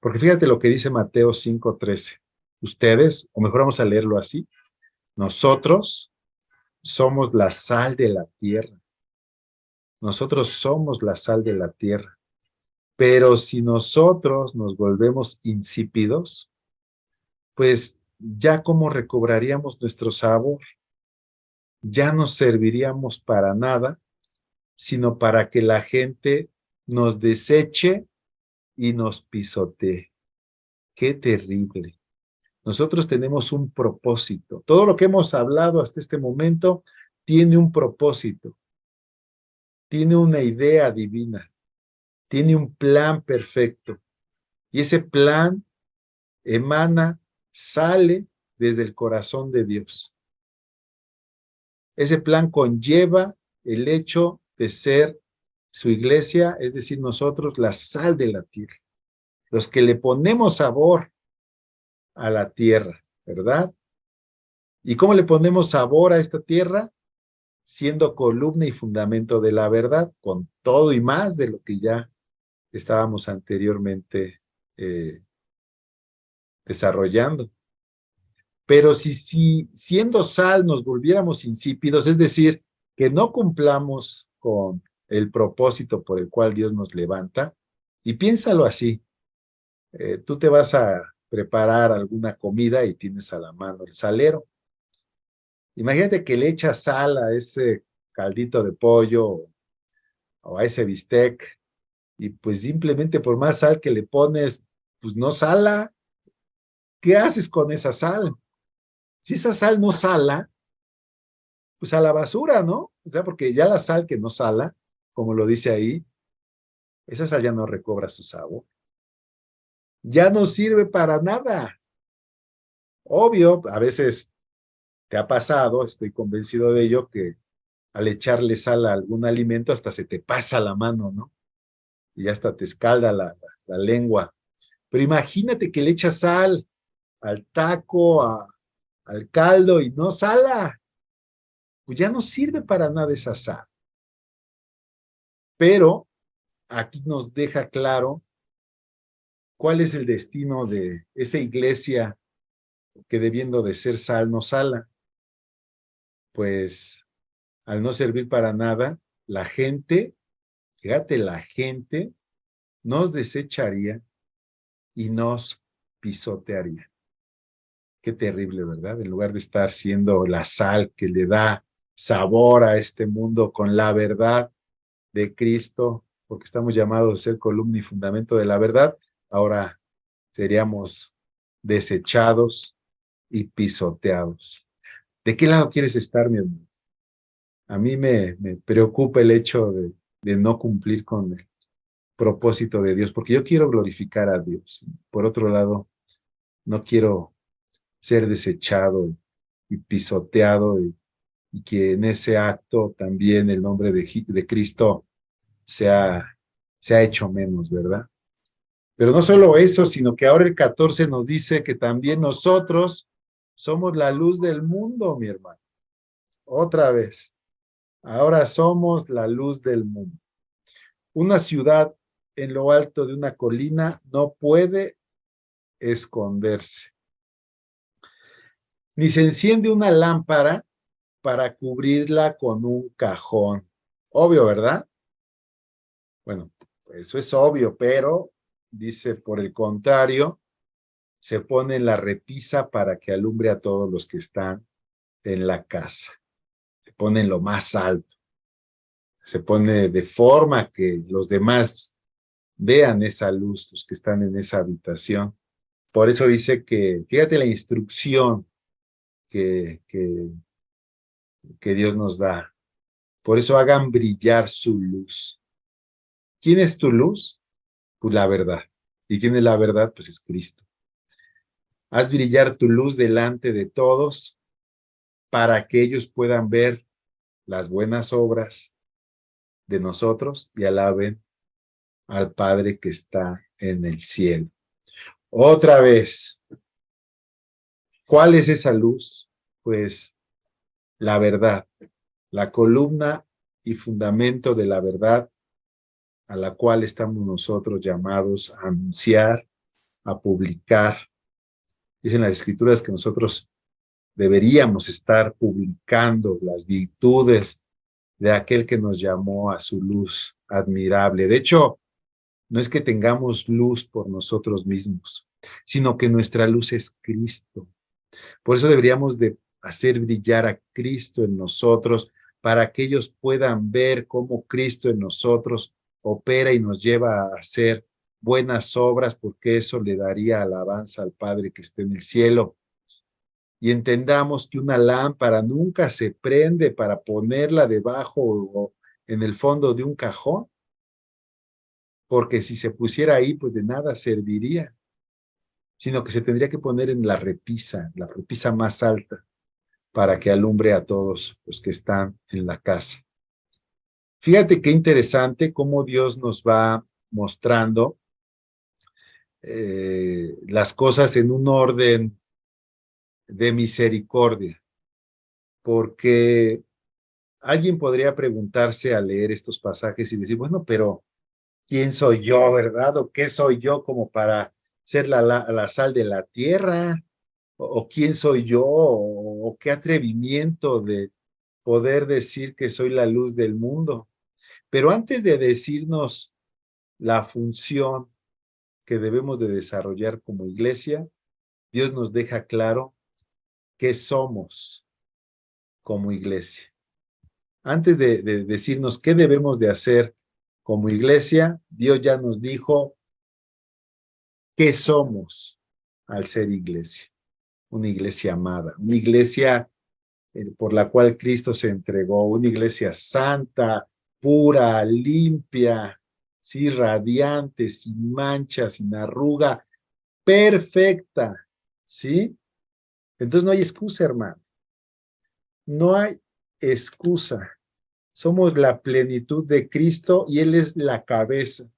Porque fíjate lo que dice Mateo 5:13. Ustedes, o mejor vamos a leerlo así, nosotros somos la sal de la tierra. Nosotros somos la sal de la tierra. Pero si nosotros nos volvemos insípidos, pues ya cómo recobraríamos nuestro sabor, ya no serviríamos para nada, sino para que la gente nos deseche y nos pisotee. Qué terrible. Nosotros tenemos un propósito. Todo lo que hemos hablado hasta este momento tiene un propósito, tiene una idea divina, tiene un plan perfecto. Y ese plan emana, sale desde el corazón de Dios. Ese plan conlleva el hecho de ser su iglesia, es decir, nosotros la sal de la tierra, los que le ponemos sabor a la tierra, ¿verdad? ¿Y cómo le ponemos sabor a esta tierra? Siendo columna y fundamento de la verdad, con todo y más de lo que ya estábamos anteriormente desarrollando. Pero si siendo sal nos volviéramos insípidos, es decir, que no cumplamos con el propósito por el cual Dios nos levanta, y piénsalo así, tú te vas a preparar alguna comida y tienes a la mano el salero. Imagínate que le echas sal a ese caldito de pollo o a ese bistec y pues simplemente por más sal que le pones, pues no sala. ¿Qué haces con esa sal? Si esa sal no sala, pues a la basura, ¿no? O sea, porque ya la sal que no sala, como lo dice ahí, esa sal ya no recobra su sabor. Ya no sirve para nada. Obvio, a veces te ha pasado, estoy convencido de ello, que al echarle sal a algún alimento hasta se te pasa la mano, ¿no? Y hasta te escalda la lengua. Pero imagínate que le echas sal al taco, al caldo y no sala. Pues ya no sirve para nada esa sal. Pero aquí nos deja claro cuál es el destino de esa iglesia que debiendo de ser sal no sala. Pues al no servir para nada, la gente fíjate, la gente nos desecharía y nos pisotearía. Qué terrible, ¿verdad? En lugar de estar siendo la sal que le da sabor a este mundo con la verdad de Cristo, porque estamos llamados a ser columna y fundamento de la verdad, ahora seríamos desechados y pisoteados. ¿De qué lado quieres estar, mi hermano? A mí me preocupa el hecho de no cumplir con el propósito de Dios, porque yo quiero glorificar a Dios. Por otro lado, no quiero ser desechado y pisoteado y que en ese acto también el nombre de Cristo sea hecho menos, ¿verdad? Pero no solo eso, sino que ahora el 14 nos dice que también nosotros somos la luz del mundo, mi hermano. Otra vez, ahora somos la luz del mundo. Una ciudad en lo alto de una colina no puede esconderse. Ni se enciende una lámpara para cubrirla con un cajón. Obvio, ¿verdad? Bueno, eso es obvio, pero dice por el contrario, se pone en la repisa para que alumbre a todos los que están en la casa. Se pone en lo más alto. Se pone de forma que los demás vean esa luz, los que están en esa habitación. Por eso dice que, fíjate la instrucción que, que, que Dios nos da. Por eso hagan brillar su luz. ¿Quién es tu luz? Pues la verdad. ¿Y quién es la verdad? Pues es Cristo. Haz brillar tu luz delante de todos para que ellos puedan ver las buenas obras de nosotros y alaben al Padre que está en el cielo. Otra vez, ¿cuál es esa luz? Pues la verdad, la columna y fundamento de la verdad a la cual estamos nosotros llamados a anunciar, a publicar. Dicen las escrituras que nosotros deberíamos estar publicando las virtudes de aquel que nos llamó a su luz admirable. De hecho, no es que tengamos luz por nosotros mismos, sino que nuestra luz es Cristo. Por eso deberíamos de hacer brillar a Cristo en nosotros para que ellos puedan ver cómo Cristo en nosotros opera y nos lleva a hacer buenas obras, porque eso le daría alabanza al Padre que está en el cielo. Y entendamos que una lámpara nunca se prende para ponerla debajo o en el fondo de un cajón, porque si se pusiera ahí, pues de nada serviría, sino que se tendría que poner en la repisa más alta, para que alumbre a todos los que están en la casa. Fíjate qué interesante cómo Dios nos va mostrando las cosas en un orden de misericordia, porque alguien podría preguntarse al leer estos pasajes y decir, bueno, pero ¿quién soy yo, verdad? ¿O qué soy yo como para ser la sal de la tierra? ¿O quién soy yo? ¿O qué atrevimiento de poder decir que soy la luz del mundo? Pero antes de decirnos la función que debemos de desarrollar como iglesia, Dios nos deja claro qué somos como iglesia. Antes de decirnos qué debemos de hacer como iglesia, Dios ya nos dijo qué somos al ser iglesia. Una iglesia amada, una iglesia por la cual Cristo se entregó, una iglesia santa, pura, limpia, sí, radiante, sin mancha, sin arruga, perfecta, ¿sí? Entonces no hay excusa, hermano. No hay excusa. Somos la plenitud de Cristo y Él es la cabeza.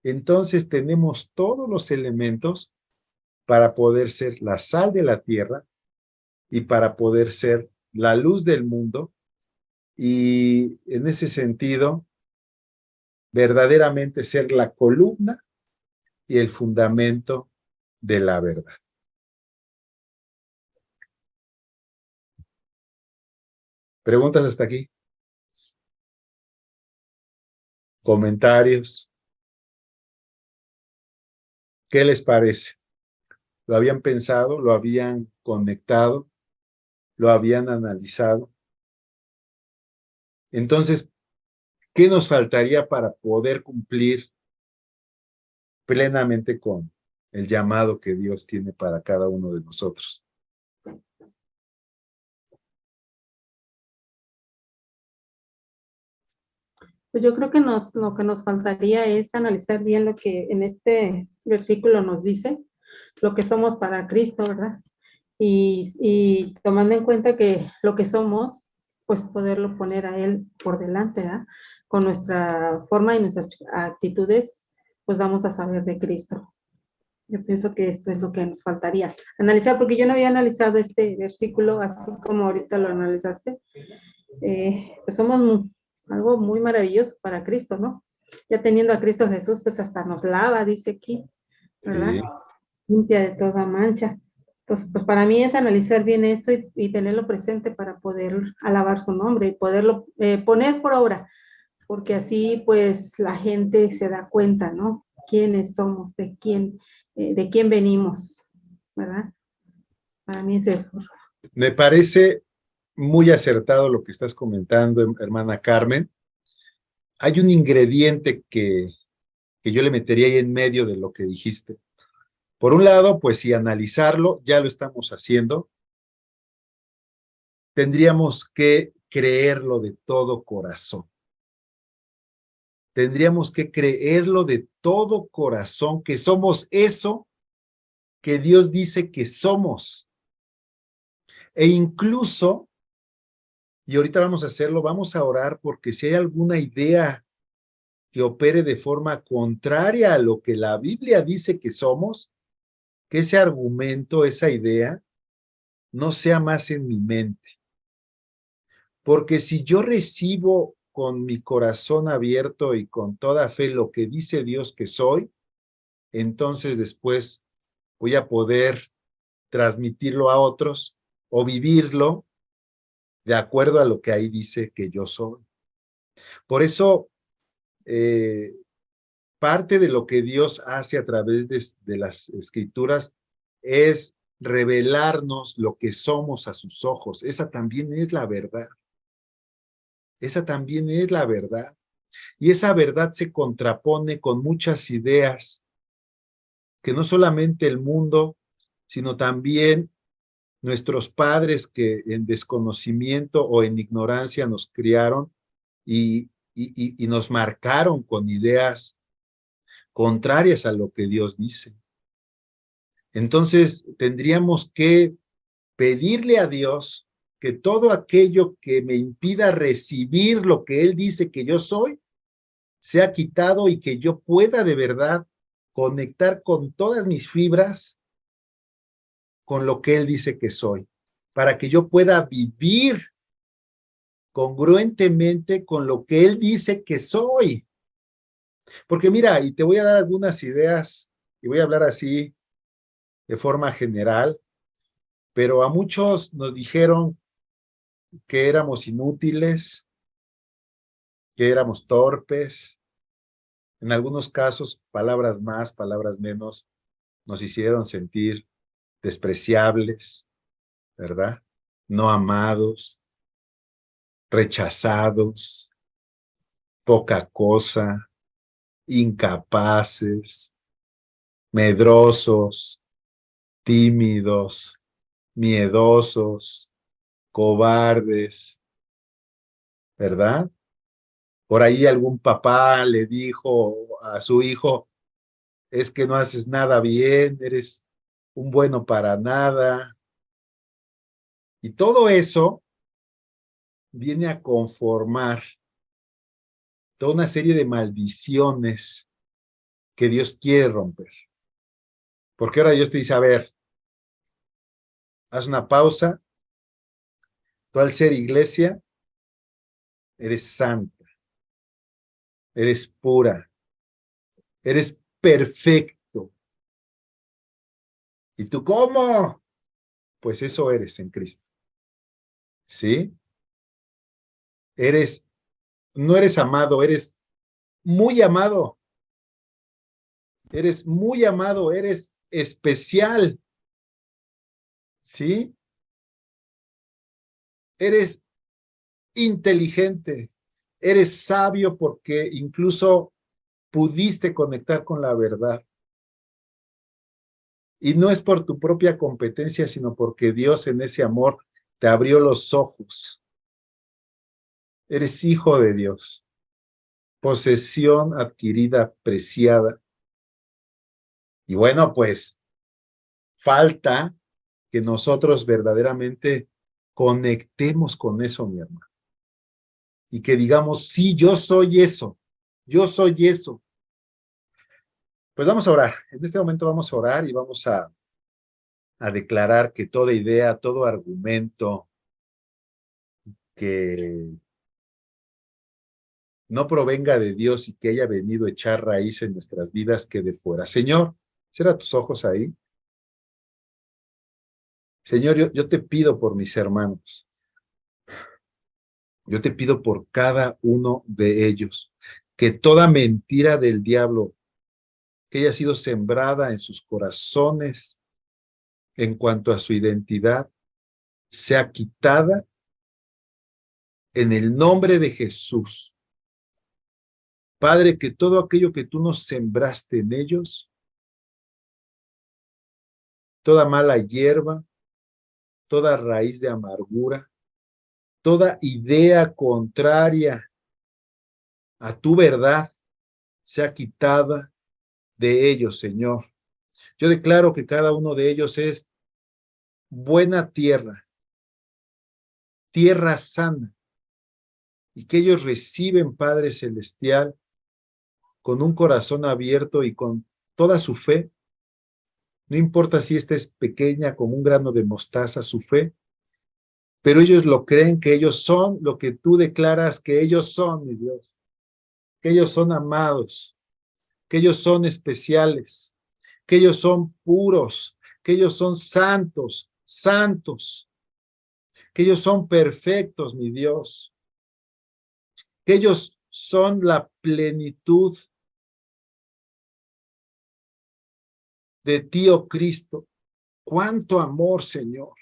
Entonces tenemos todos los elementos para poder ser la sal de la tierra y para poder ser la luz del mundo. Y en ese sentido, verdaderamente ser la columna y el fundamento de la verdad. ¿Preguntas hasta aquí? comentarios. ¿Qué les parece? ¿Lo habían pensado? ¿Lo habían conectado? ¿Lo habían analizado? Entonces, ¿qué nos faltaría para poder cumplir plenamente con el llamado que Dios tiene para cada uno de nosotros? Pues yo creo que lo que nos faltaría es analizar bien lo que en este versículo nos dice, lo que somos para Cristo, ¿verdad? Y tomando en cuenta que lo que somos, pues poderlo poner a Él por delante, ¿verdad? Con nuestra forma y nuestras actitudes, pues vamos a saber de Cristo. Yo pienso que esto es lo que nos faltaría analizar, porque yo no había analizado este versículo así como ahorita lo analizaste. Pues somos algo muy maravilloso para Cristo, ¿no? Ya teniendo a Cristo Jesús, pues hasta nos lava, dice aquí, ¿verdad? Sí. Limpia de toda mancha. Entonces, pues para mí es analizar bien esto y tenerlo presente para poder alabar su nombre y poderlo poner por obra, porque así pues la gente se da cuenta, ¿no? Quiénes somos, de quién venimos, ¿verdad? Para mí es eso. Me parece muy acertado lo que estás comentando, hermana Carmen. Hay un ingrediente que yo le metería ahí en medio de lo que dijiste. Por un lado, pues si analizarlo, ya lo estamos haciendo, tendríamos que creerlo de todo corazón. Tendríamos que creerlo de todo corazón, que somos eso que Dios dice que somos. E incluso, y ahorita vamos a hacerlo, vamos a orar porque si hay alguna idea que opere de forma contraria a lo que la Biblia dice que somos, que ese argumento, esa idea, no sea más en mi mente. Porque si yo recibo con mi corazón abierto y con toda fe lo que dice Dios que soy, entonces después voy a poder transmitirlo a otros o vivirlo de acuerdo a lo que ahí dice que yo soy. Por eso, eh, parte de lo que Dios hace a través de las escrituras es revelarnos lo que somos a sus ojos. Esa también es la verdad. Esa también es la verdad. Y esa verdad se contrapone con muchas ideas que no solamente el mundo, sino también nuestros padres que en desconocimiento o en ignorancia nos criaron y nos marcaron con ideas contrarias a lo que Dios dice. Entonces, tendríamos que pedirle a Dios que todo aquello que me impida recibir lo que Él dice que yo soy, sea quitado y que yo pueda de verdad conectar con todas mis fibras con lo que Él dice que soy, para que yo pueda vivir congruentemente con lo que Él dice que soy. Porque mira, y te voy a dar algunas ideas, y voy a hablar así de forma general, pero a muchos nos dijeron que éramos inútiles, que éramos torpes, en algunos casos, palabras más, palabras menos, nos hicieron sentir despreciables, ¿verdad? No amados, rechazados, poca cosa, incapaces, medrosos, tímidos, miedosos, cobardes, ¿verdad? Por ahí algún papá le dijo a su hijo, es que no haces nada bien, eres un bueno para nada. Y todo eso viene a conformar toda una serie de maldiciones que Dios quiere romper. Porque ahora Dios te dice, a ver, haz una pausa, tú al ser iglesia, eres santa, eres pura, eres perfecto. ¿Y tú cómo? Pues eso eres en Cristo. ¿Sí? No eres amado, eres muy amado. Eres muy amado, eres especial. ¿Sí? Eres inteligente, eres sabio porque incluso pudiste conectar con la verdad. Y no es por tu propia competencia, sino porque Dios en ese amor te abrió los ojos. Eres hijo de Dios, posesión adquirida, preciada. Y bueno, pues falta que nosotros verdaderamente conectemos con eso, mi hermano. Y que digamos, sí, yo soy eso, yo soy eso. Pues vamos a orar. En este momento vamos a orar y vamos a declarar que toda idea, todo argumento que no provenga de Dios y que haya venido a echar raíz en nuestras vidas quede fuera. Señor, cierra tus ojos ahí. Señor, yo te pido por mis hermanos. Yo te pido por cada uno de ellos, que toda mentira del diablo que haya sido sembrada en sus corazones en cuanto a su identidad, sea quitada en el nombre de Jesús. Padre, que todo aquello que tú nos sembraste en ellos, toda mala hierba, toda raíz de amargura, toda idea contraria a tu verdad, sea quitada de ellos, Señor. Yo declaro que cada uno de ellos es buena tierra, tierra sana, y que ellos reciben, Padre Celestial, con un corazón abierto y con toda su fe. No importa si esta es pequeña como un grano de mostaza, su fe, pero ellos lo creen, que ellos son lo que tú declaras que ellos son, mi Dios, que ellos son amados, que ellos son especiales, que ellos son puros, que ellos son santos, santos, que ellos son perfectos, mi Dios, que ellos son la plenitud de ti, oh Cristo. Cuánto amor, Señor,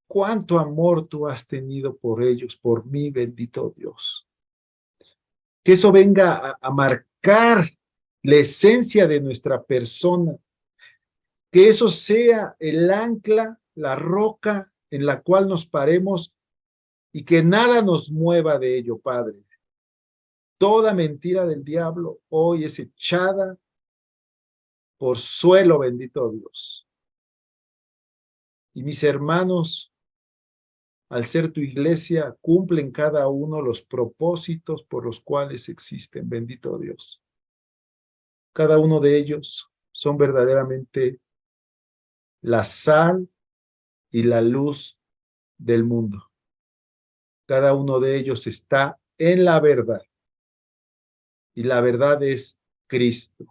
cuánto amor tú has tenido por ellos, por mí, bendito Dios. Que eso venga a marcar la esencia de nuestra persona, que eso sea el ancla, la roca en la cual nos paremos y que nada nos mueva de ello, Padre. Toda mentira del diablo hoy es echada por suelo, bendito Dios. Y mis hermanos, al ser tu iglesia, cumplen cada uno los propósitos por los cuales existen, bendito Dios. Cada uno de ellos son verdaderamente la sal y la luz del mundo. Cada uno de ellos está en la verdad. Y la verdad es Cristo.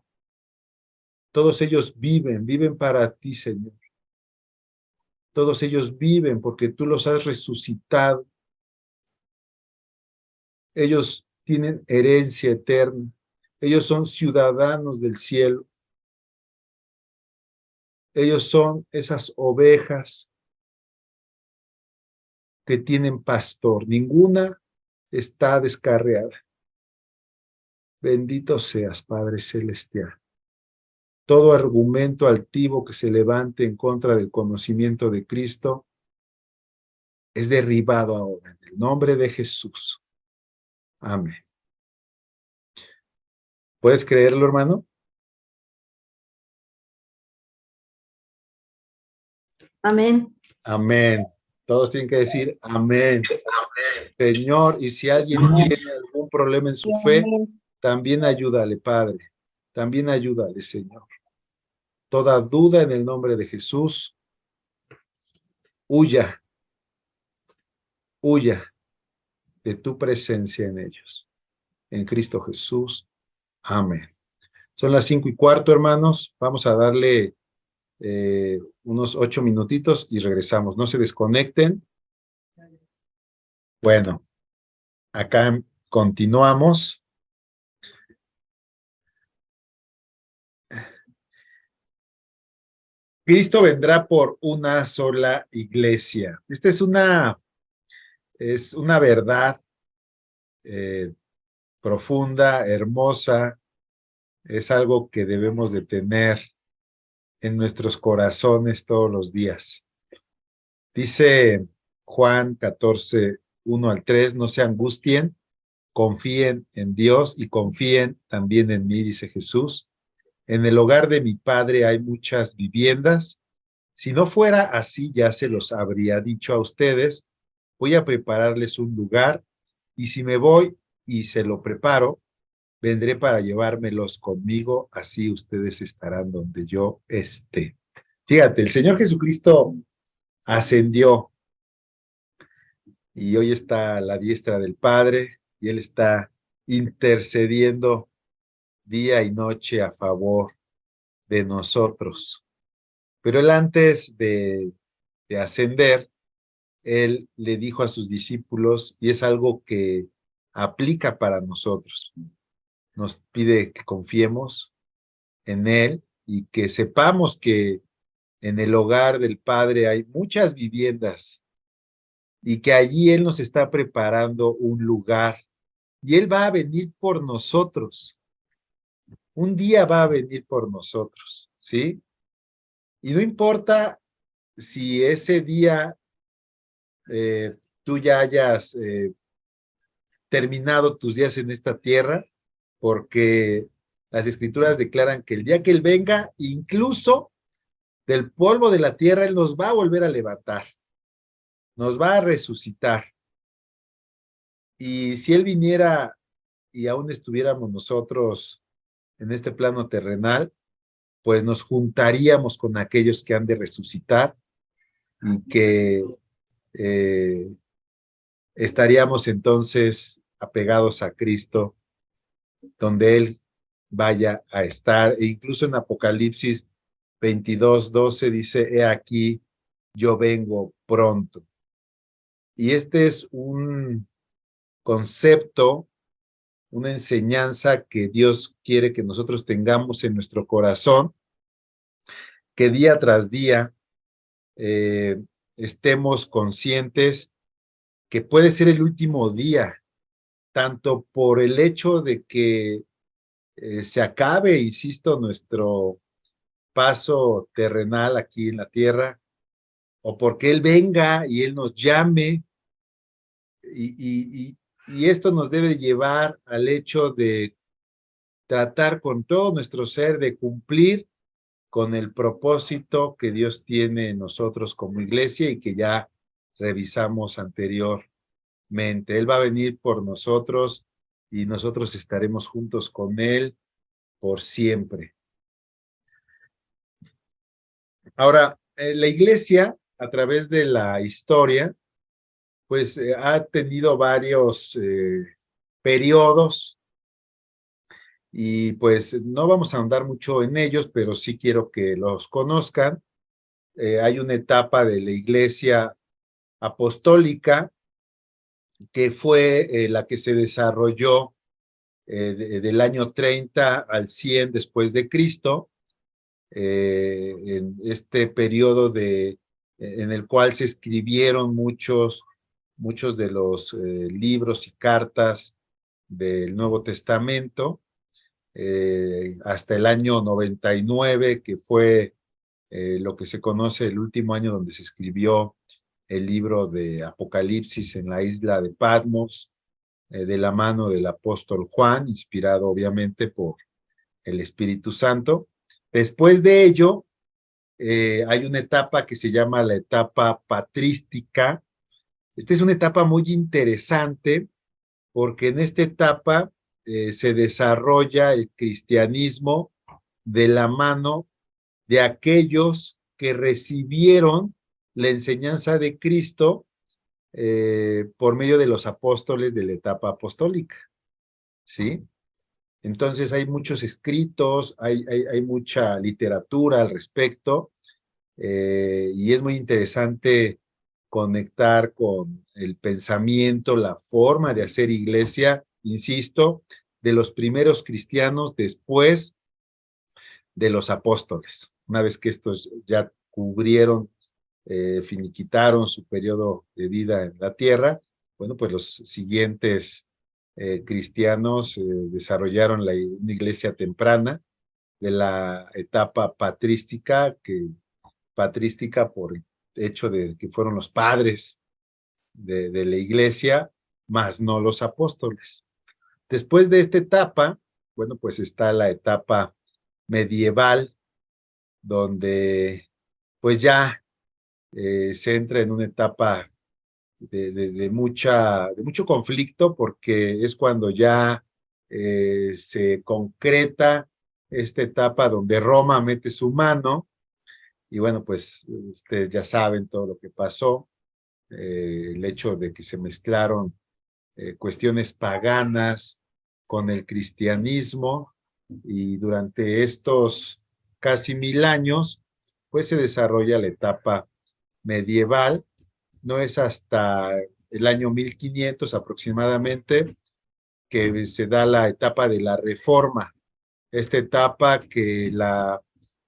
Todos ellos viven para ti, Señor. Todos ellos viven porque tú los has resucitado. Ellos tienen herencia eterna. Ellos son ciudadanos del cielo. Ellos son esas ovejas que tienen pastor. Ninguna está descarriada. Bendito seas, Padre Celestial. Todo argumento altivo que se levante en contra del conocimiento de Cristo es derribado ahora en el nombre de Jesús. Amén. ¿Puedes creerlo, hermano? Amén. Amén. Todos tienen que decir amén. Señor, y si alguien tiene algún problema en su fe, también ayúdale, Padre. También ayúdale, Señor. Toda duda en el nombre de Jesús, huya, huya de tu presencia en ellos. En Cristo Jesús. Amén. Son las 5:15, hermanos. Vamos a darle unos 8 minutitos y regresamos. No se desconecten. Bueno, acá continuamos. Cristo vendrá por una sola iglesia. Esta es una verdad eh, profunda, hermosa, es algo que debemos de tener en nuestros corazones todos los días. Dice Juan 14, 1 al 3, no se angustien, confíen en Dios y confíen también en mí, dice Jesús. En el hogar de mi Padre hay muchas viviendas. Si no fuera así, ya se los habría dicho a ustedes. Voy a prepararles un lugar y si me voy y se lo preparo, vendré para llevármelos conmigo, así ustedes estarán donde yo esté. Fíjate, el Señor Jesucristo ascendió y hoy está a la diestra del Padre y Él está intercediendo día y noche a favor de nosotros. Pero Él antes de ascender, Él le dijo a sus discípulos, y es algo que aplica para nosotros, nos pide que confiemos en Él y que sepamos que en el hogar del Padre hay muchas viviendas y que allí Él nos está preparando un lugar y Él va a venir por nosotros. Un día va a venir por nosotros, ¿sí? Y no importa si ese día tú ya hayas terminado tus días en esta tierra, porque las escrituras declaran que el día que Él venga, incluso del polvo de la tierra, Él nos va a volver a levantar, nos va a resucitar. Y si Él viniera y aún estuviéramos nosotros en este plano terrenal, pues nos juntaríamos con aquellos que han de resucitar y que estaríamos entonces apegados a Cristo, donde Él vaya a estar. E incluso en Apocalipsis 22:12 dice, he aquí, yo vengo pronto. Y este es un concepto, una enseñanza que Dios quiere que nosotros tengamos en nuestro corazón, que día tras día estemos conscientes que puede ser el último día, tanto por el hecho de que se acabe, insisto, nuestro paso terrenal aquí en la tierra, o porque Él venga y Él nos llame, y esto nos debe llevar al hecho de tratar con todo nuestro ser de cumplir con el propósito que Dios tiene en nosotros como iglesia y que ya revisamos anteriormente. Él va a venir por nosotros y nosotros estaremos juntos con Él por siempre. Ahora, la iglesia, a través de la historia, pues ha tenido varios periodos y pues no vamos a ahondar mucho en ellos, pero sí quiero que los conozcan. Hay una etapa de la iglesia apostólica que fue la que se desarrolló del año 30 al 100 después de Cristo, en este periodo en el cual se escribieron muchos de los libros y cartas del Nuevo Testamento, hasta el año 99, que fue lo que se conoce el último año donde se escribió el libro de Apocalipsis en la isla de Patmos, de la mano del apóstol Juan, inspirado obviamente por el Espíritu Santo. Después de ello, hay una etapa que se llama la etapa patrística. Esta es una etapa muy interesante porque en esta etapa se desarrolla el cristianismo de la mano de aquellos que recibieron la enseñanza de Cristo por medio de los apóstoles de la etapa apostólica, ¿sí? Entonces hay muchos escritos, hay mucha literatura al respecto, y es muy interesante conectar con el pensamiento, la forma de hacer iglesia, insisto, de los primeros cristianos después de los apóstoles. Una vez que estos ya cubrieron, finiquitaron su periodo de vida en la tierra, bueno, pues los siguientes cristianos desarrollaron una iglesia temprana de la etapa patrística por el hecho de que fueron los padres de la iglesia, más no los apóstoles. Después de esta etapa, bueno, pues está la etapa medieval, donde pues ya se entra en una etapa de mucho conflicto, porque es cuando ya se concreta esta etapa donde Roma mete su mano, y bueno, pues ustedes ya saben todo lo que pasó, el hecho de que se mezclaron cuestiones paganas con el cristianismo, y durante estos casi 1000 años, pues se desarrolla la etapa medieval. No es hasta el año 1500 aproximadamente que se da la etapa de la Reforma. Esta etapa que la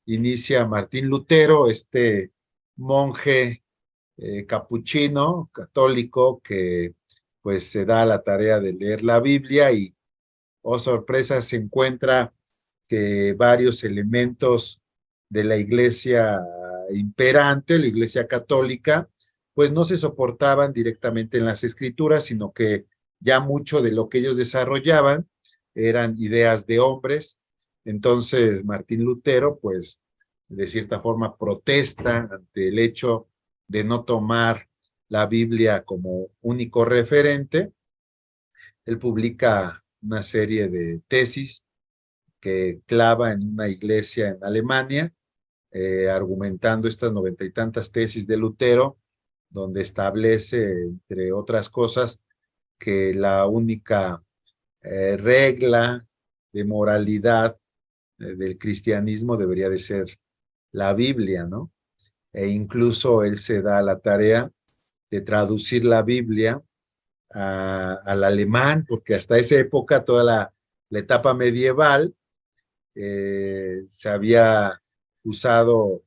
inicia Martín Lutero, este monje capuchino, católico, que pues se da la tarea de leer la Biblia y, oh sorpresa, se encuentra que varios elementos de la iglesia imperante, la iglesia católica, pues no se soportaban directamente en las escrituras, sino que ya mucho de lo que ellos desarrollaban eran ideas de hombres. Entonces Martín Lutero, pues de cierta forma protesta ante el hecho de no tomar la Biblia como único referente. Él publica una serie de tesis que clava en una iglesia en Alemania, argumentando estas 90 y tantas tesis de Lutero, donde establece, entre otras cosas, que la única regla de moralidad del cristianismo debería de ser la Biblia, ¿no? E incluso él se da la tarea de traducir la Biblia al alemán, porque hasta esa época, toda la etapa medieval, se había usado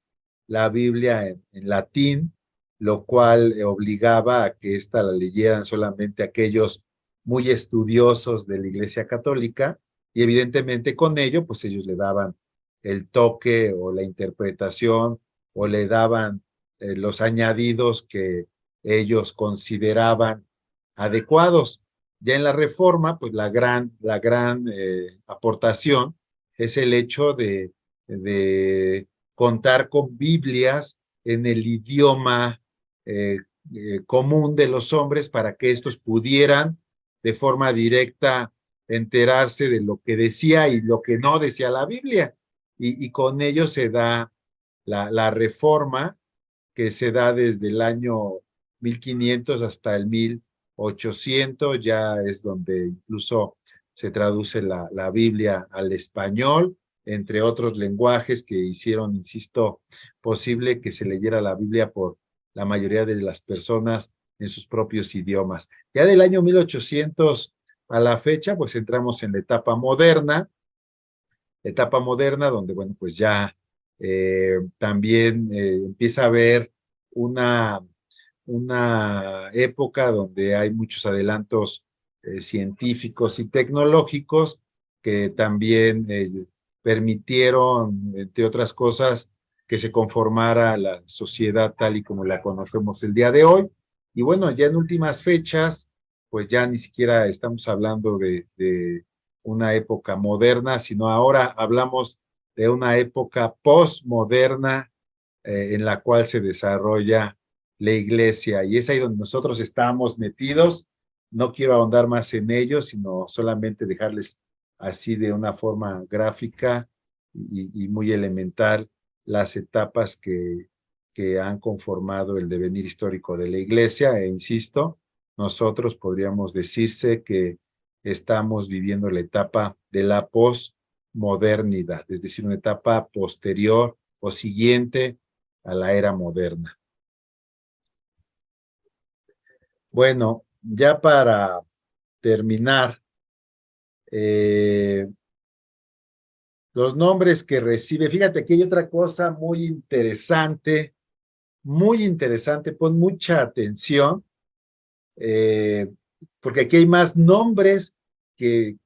la Biblia en latín, lo cual obligaba a que ésta la leyeran solamente aquellos muy estudiosos de la Iglesia Católica, y evidentemente con ello, pues ellos le daban el toque o la interpretación, o le daban los añadidos que ellos consideraban adecuados. Ya en la Reforma, pues la gran aportación es el hecho de contar con Biblias en el idioma común de los hombres, para que estos pudieran de forma directa enterarse de lo que decía y lo que no decía la Biblia. Y con ello se da la Reforma, que se da desde el año 1500 hasta el 1800, ya es donde incluso se traduce la Biblia al español, entre otros lenguajes que hicieron, insisto, posible que se leyera la Biblia por la mayoría de las personas en sus propios idiomas. Ya del año 1800 a la fecha, pues entramos en la etapa moderna donde, bueno, pues ya también empieza a haber una, una época donde hay muchos adelantos científicos y tecnológicos que también permitieron, entre otras cosas, que se conformara la sociedad tal y como la conocemos el día de hoy. Y bueno, ya en últimas fechas, pues ya ni siquiera estamos hablando de una época moderna, sino ahora hablamos de una época postmoderna, en la cual se desarrolla la iglesia, y es ahí donde nosotros estamos metidos. No quiero ahondar más en ello, sino solamente dejarles así de una forma gráfica y muy elemental las etapas que han conformado el devenir histórico de la iglesia. E insisto, nosotros podríamos decirse que estamos viviendo la etapa de la posmodernidad, es decir, una etapa posterior o siguiente a la era moderna. Bueno, ya para terminar, los nombres que recibe. Fíjate, aquí hay otra cosa muy interesante, pon mucha atención, eh, porque aquí hay más nombres que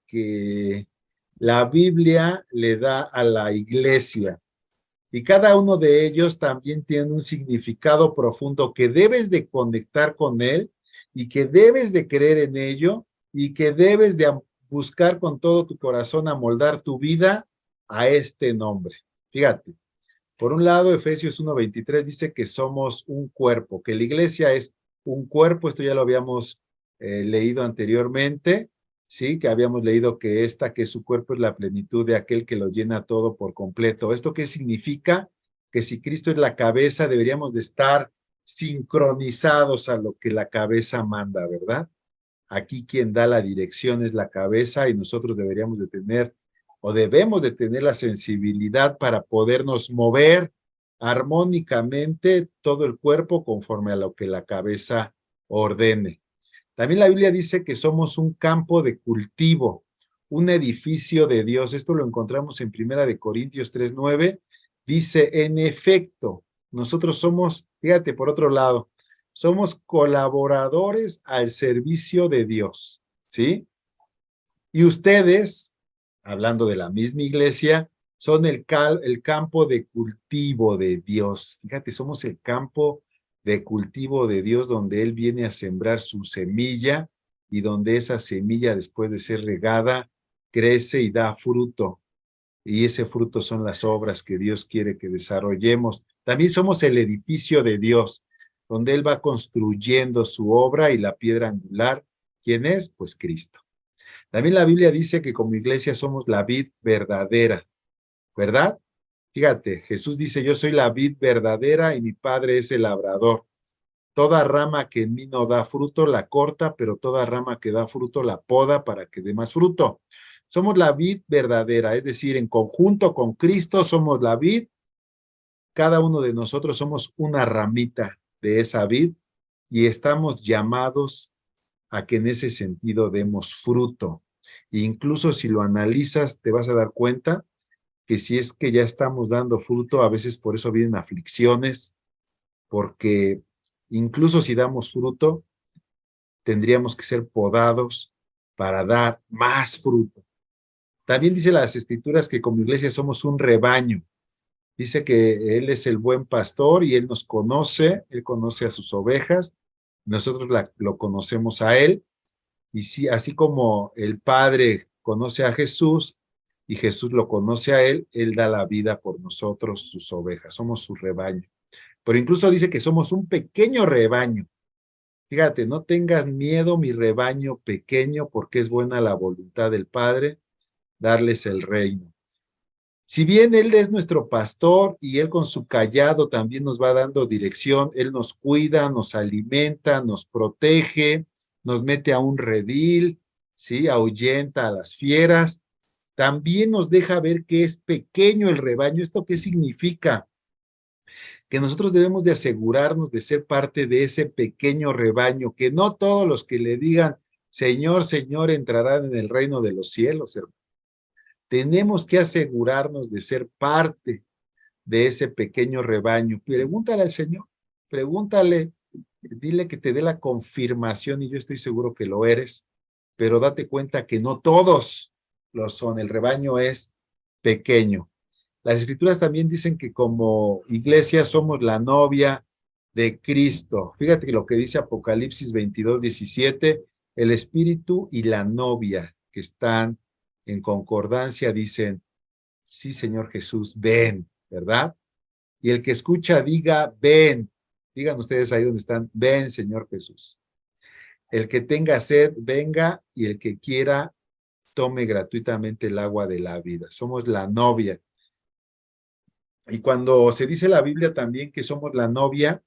la Biblia le da a la iglesia. Y cada uno de ellos también tiene un significado profundo que debes de conectar con él y que debes de creer en ello y que debes de buscar con todo tu corazón amoldar tu vida a este nombre. Fíjate, por un lado, Efesios 1:23 dice que somos un cuerpo, que la iglesia es un cuerpo, esto ya lo habíamos leído anteriormente, ¿sí? Que habíamos leído que que es su cuerpo, es la plenitud de aquel que lo llena todo por completo. ¿Esto qué significa? Que si Cristo es la cabeza, deberíamos de estar sincronizados a lo que la cabeza manda, ¿verdad? Aquí quien da la dirección es la cabeza y nosotros deberíamos de tener o debemos de tener la sensibilidad para podernos mover armónicamente todo el cuerpo conforme a lo que la cabeza ordene. También la Biblia dice que somos un campo de cultivo, un edificio de Dios. Esto lo encontramos en Primera de Corintios 3:9. Dice, en efecto, nosotros somos, fíjate por otro lado, somos colaboradores al servicio de Dios, ¿sí? Y ustedes, hablando de la misma iglesia, son el campo de cultivo de Dios. Fíjate, somos el campo de cultivo de Dios donde Él viene a sembrar su semilla y donde esa semilla, después de ser regada, crece y da fruto. Y ese fruto son las obras que Dios quiere que desarrollemos. También somos el edificio de Dios, donde Él va construyendo su obra y la piedra angular. ¿Quién es? Pues Cristo. También la Biblia dice que como iglesia somos la vid verdadera, ¿verdad? Fíjate, Jesús dice, yo soy la vid verdadera y mi Padre es el labrador. Toda rama que en mí no da fruto la corta, pero toda rama que da fruto la poda para que dé más fruto. Somos la vid verdadera, es decir, en conjunto con Cristo somos la vid. Cada uno de nosotros somos una ramita de esa vid y estamos llamados a que en ese sentido demos fruto. E incluso si lo analizas, te vas a dar cuenta que si es que ya estamos dando fruto, a veces por eso vienen aflicciones, porque incluso si damos fruto, tendríamos que ser podados para dar más fruto. También dice las Escrituras que como iglesia somos un rebaño. Dice que Él es el buen pastor y Él nos conoce, Él conoce a sus ovejas, nosotros lo conocemos a Él, y sí, así como el Padre conoce a Jesús y Jesús lo conoce a Él, Él da la vida por nosotros, sus ovejas, somos su rebaño. Pero incluso dice que somos un pequeño rebaño. Fíjate, no tengas miedo, mi rebaño pequeño, porque es buena la voluntad del Padre darles el reino. Si bien Él es nuestro pastor y Él con su cayado también nos va dando dirección, Él nos cuida, nos alimenta, nos protege, nos mete a un redil, ¿sí? Ahuyenta a las fieras, también nos deja ver que es pequeño el rebaño. ¿Esto qué significa? Que nosotros debemos de asegurarnos de ser parte de ese pequeño rebaño, que no todos los que le digan, Señor, Señor, entrarán en el reino de los cielos, hermano. Tenemos que asegurarnos de ser parte de ese pequeño rebaño. Pregúntale al Señor, pregúntale, dile que te dé la confirmación y yo estoy seguro que lo eres, pero date cuenta que no todos lo son. El rebaño es pequeño. Las Escrituras también dicen que como iglesia somos la novia de Cristo. Fíjate que lo que dice Apocalipsis 22:17, el Espíritu y la novia que están en concordancia dicen, sí, Señor Jesús, ven, ¿verdad? Y el que escucha diga, ven. Digan ustedes ahí donde están, ven, Señor Jesús. El que tenga sed, venga, y el que quiera, tome gratuitamente el agua de la vida. Somos la novia. Y cuando se dice la Biblia también que somos la novia,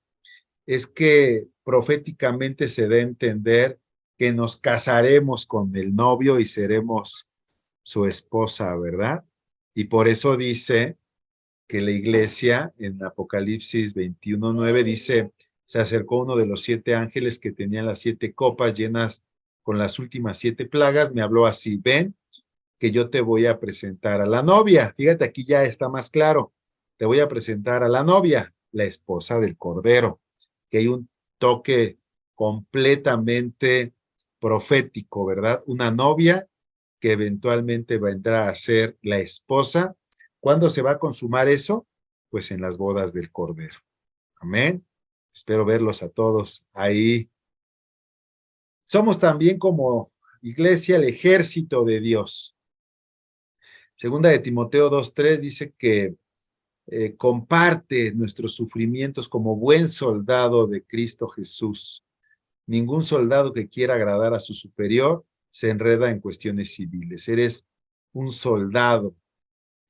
es que proféticamente se da a entender que nos casaremos con el novio y seremos su esposa, ¿verdad? Y por eso dice que la iglesia en Apocalipsis 21:9 dice, se acercó uno de los 7 ángeles que tenían las 7 copas llenas con las últimas 7 plagas, me habló así, ven, que yo te voy a presentar a la novia. Fíjate, aquí ya está más claro. Te voy a presentar a la novia, la esposa del Cordero, que hay un toque completamente profético, ¿verdad? Una novia que eventualmente vendrá a ser la esposa. ¿Cuándo se va a consumar eso? Pues en las bodas del Cordero. Amén. Espero verlos a todos ahí. Somos también como iglesia el ejército de Dios. Segunda de Timoteo 2:3 dice que comparte nuestros sufrimientos como buen soldado de Cristo Jesús. Ningún soldado que quiera agradar a su superior se enreda en cuestiones civiles. Eres un soldado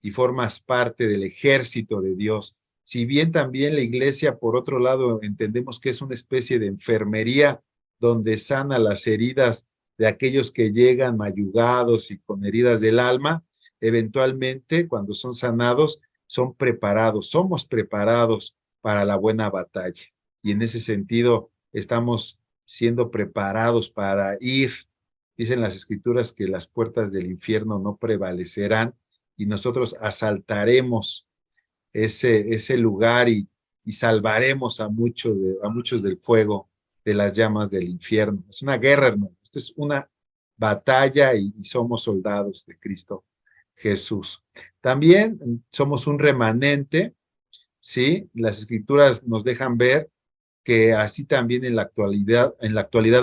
y formas parte del ejército de Dios. Si bien también la iglesia, por otro lado, entendemos que es una especie de enfermería donde sana las heridas de aquellos que llegan mayugados y con heridas del alma, eventualmente, cuando son sanados, son preparados, somos preparados para la buena batalla. Y en ese sentido, estamos siendo preparados para ir. Dicen las escrituras que las puertas del infierno no prevalecerán y nosotros asaltaremos ese lugar y salvaremos a muchos del fuego, de las llamas del infierno. Es una guerra, hermano. Esto es una batalla y somos soldados de Cristo Jesús. También somos un remanente, ¿sí? Las escrituras nos dejan ver que así también en la actualidad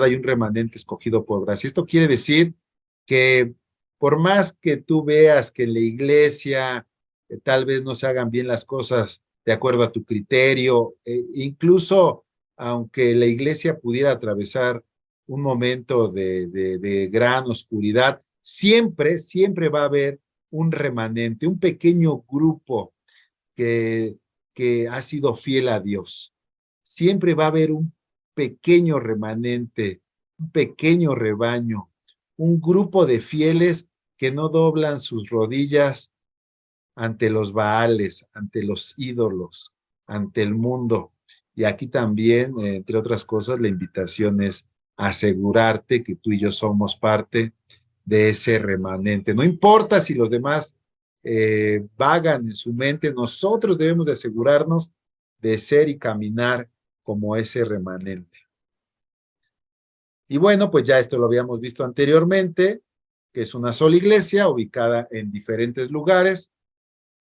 hay un remanente escogido por gracia. Esto quiere decir que por más que tú veas que en la iglesia tal vez no se hagan bien las cosas de acuerdo a tu criterio, incluso aunque la iglesia pudiera atravesar un momento de gran oscuridad, siempre va a haber un remanente, un pequeño grupo que ha sido fiel a Dios. Siempre va a haber un pequeño remanente, un pequeño rebaño, un grupo de fieles que no doblan sus rodillas ante los baales, ante los ídolos, ante el mundo. Y aquí también, entre otras cosas, la invitación es asegurarte que tú y yo somos parte de ese remanente. No importa si los demás vagan en su mente, nosotros debemos de asegurarnos de ser y caminar como ese remanente. Y bueno, pues ya esto lo habíamos visto anteriormente, que es una sola iglesia ubicada en diferentes lugares.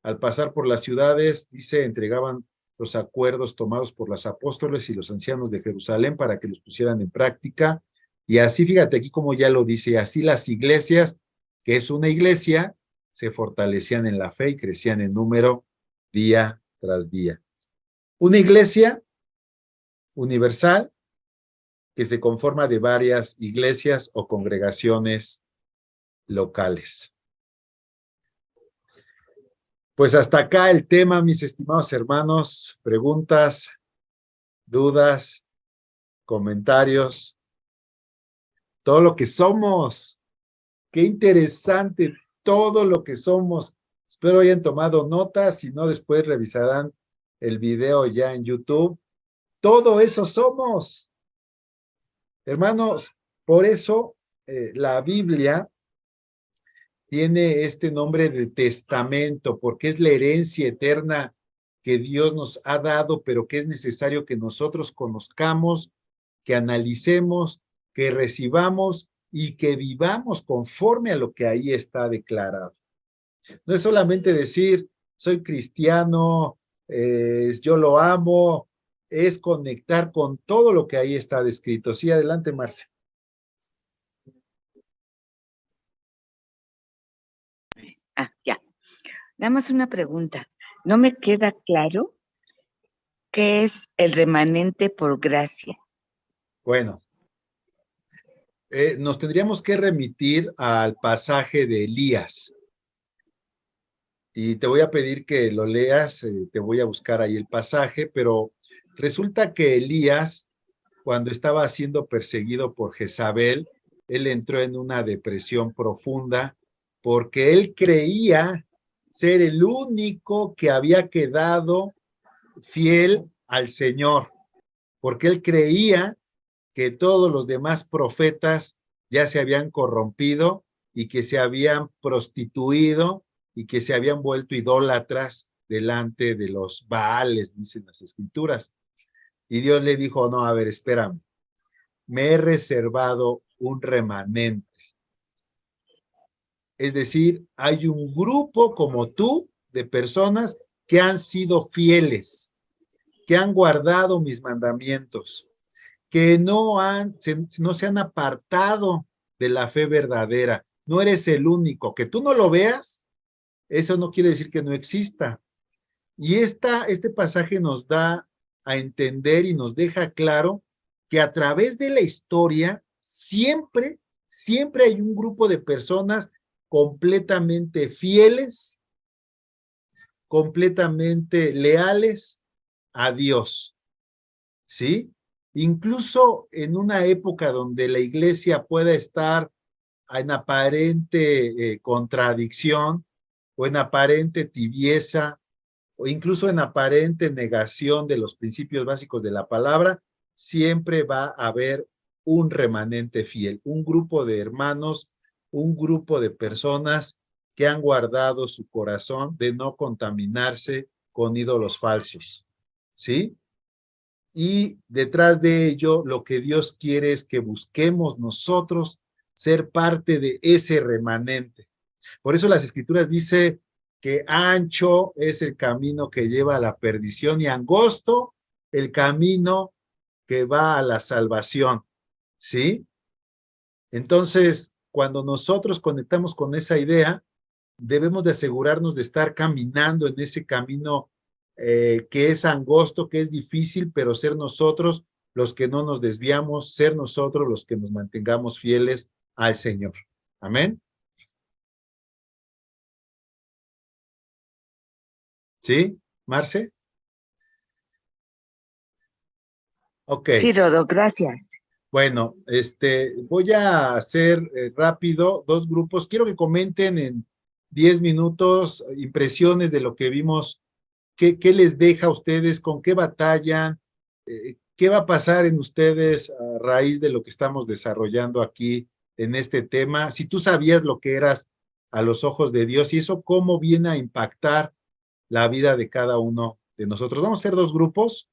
Al pasar por las ciudades, dice, entregaban los acuerdos tomados por los apóstoles y los ancianos de Jerusalén para que los pusieran en práctica. Y así, fíjate aquí como ya lo dice, así las iglesias, que es una iglesia, se fortalecían en la fe y crecían en número día tras día. Una iglesia universal que se conforma de varias iglesias o congregaciones locales. Pues hasta acá el tema, mis estimados hermanos. Preguntas, dudas, comentarios, todo lo que somos. Qué interesante todo lo que somos. Espero hayan tomado notas, si no después revisarán el video ya en YouTube. Todo eso somos. Hermanos, por eso la Biblia tiene este nombre de testamento, porque es la herencia eterna que Dios nos ha dado, pero que es necesario que nosotros conozcamos, que analicemos, que recibamos y que vivamos conforme a lo que ahí está declarado. No es solamente decir, soy cristiano, yo lo amo, es conectar con todo lo que ahí está descrito. Sí, adelante, Marcia. Ya. Nada más una pregunta. No me queda claro qué es el remanente por gracia. Bueno, nos tendríamos que remitir al pasaje de Elías. Y te voy a pedir que lo leas, te voy a buscar ahí el pasaje, pero resulta que Elías, cuando estaba siendo perseguido por Jezabel, él entró en una depresión profunda porque él creía ser el único que había quedado fiel al Señor, porque él creía que todos los demás profetas ya se habían corrompido y que se habían prostituido y que se habían vuelto idólatras delante de los Baales, dicen las escrituras. Y Dios le dijo, no, a ver, espérame, me he reservado un remanente. Es decir, hay un grupo como tú de personas que han sido fieles, que han guardado mis mandamientos, que no se han apartado de la fe verdadera. No eres el único. Que tú no lo veas, eso no quiere decir que no exista. Y este pasaje nos da a entender y nos deja claro que a través de la historia siempre hay un grupo de personas completamente fieles, completamente leales a Dios, ¿sí? Incluso en una época donde la iglesia pueda estar en aparente contradicción o en aparente tibieza o incluso en aparente negación de los principios básicos de la palabra, siempre va a haber un remanente fiel, un grupo de hermanos, un grupo de personas que han guardado su corazón de no contaminarse con ídolos falsos, ¿sí? Y detrás de ello, lo que Dios quiere es que busquemos nosotros ser parte de ese remanente. Por eso las escrituras dicen que ancho es el camino que lleva a la perdición y angosto el camino que va a la salvación, ¿sí? Entonces, cuando nosotros conectamos con esa idea, debemos de asegurarnos de estar caminando en ese camino que es angosto, que es difícil, pero ser nosotros los que no nos desviamos, ser nosotros los que nos mantengamos fieles al Señor. Amén. ¿Sí, Marce? Ok. Sí, Rodo, gracias. Bueno, voy a hacer rápido dos grupos. Quiero que comenten en 10 minutos impresiones de lo que vimos. ¿Qué les deja a ustedes? ¿Con qué batallan? ¿Qué va a pasar en ustedes a raíz de lo que estamos desarrollando aquí en este tema? Si tú sabías lo que eras a los ojos de Dios y eso cómo viene a impactar la vida de cada uno de nosotros. Vamos a hacer dos grupos.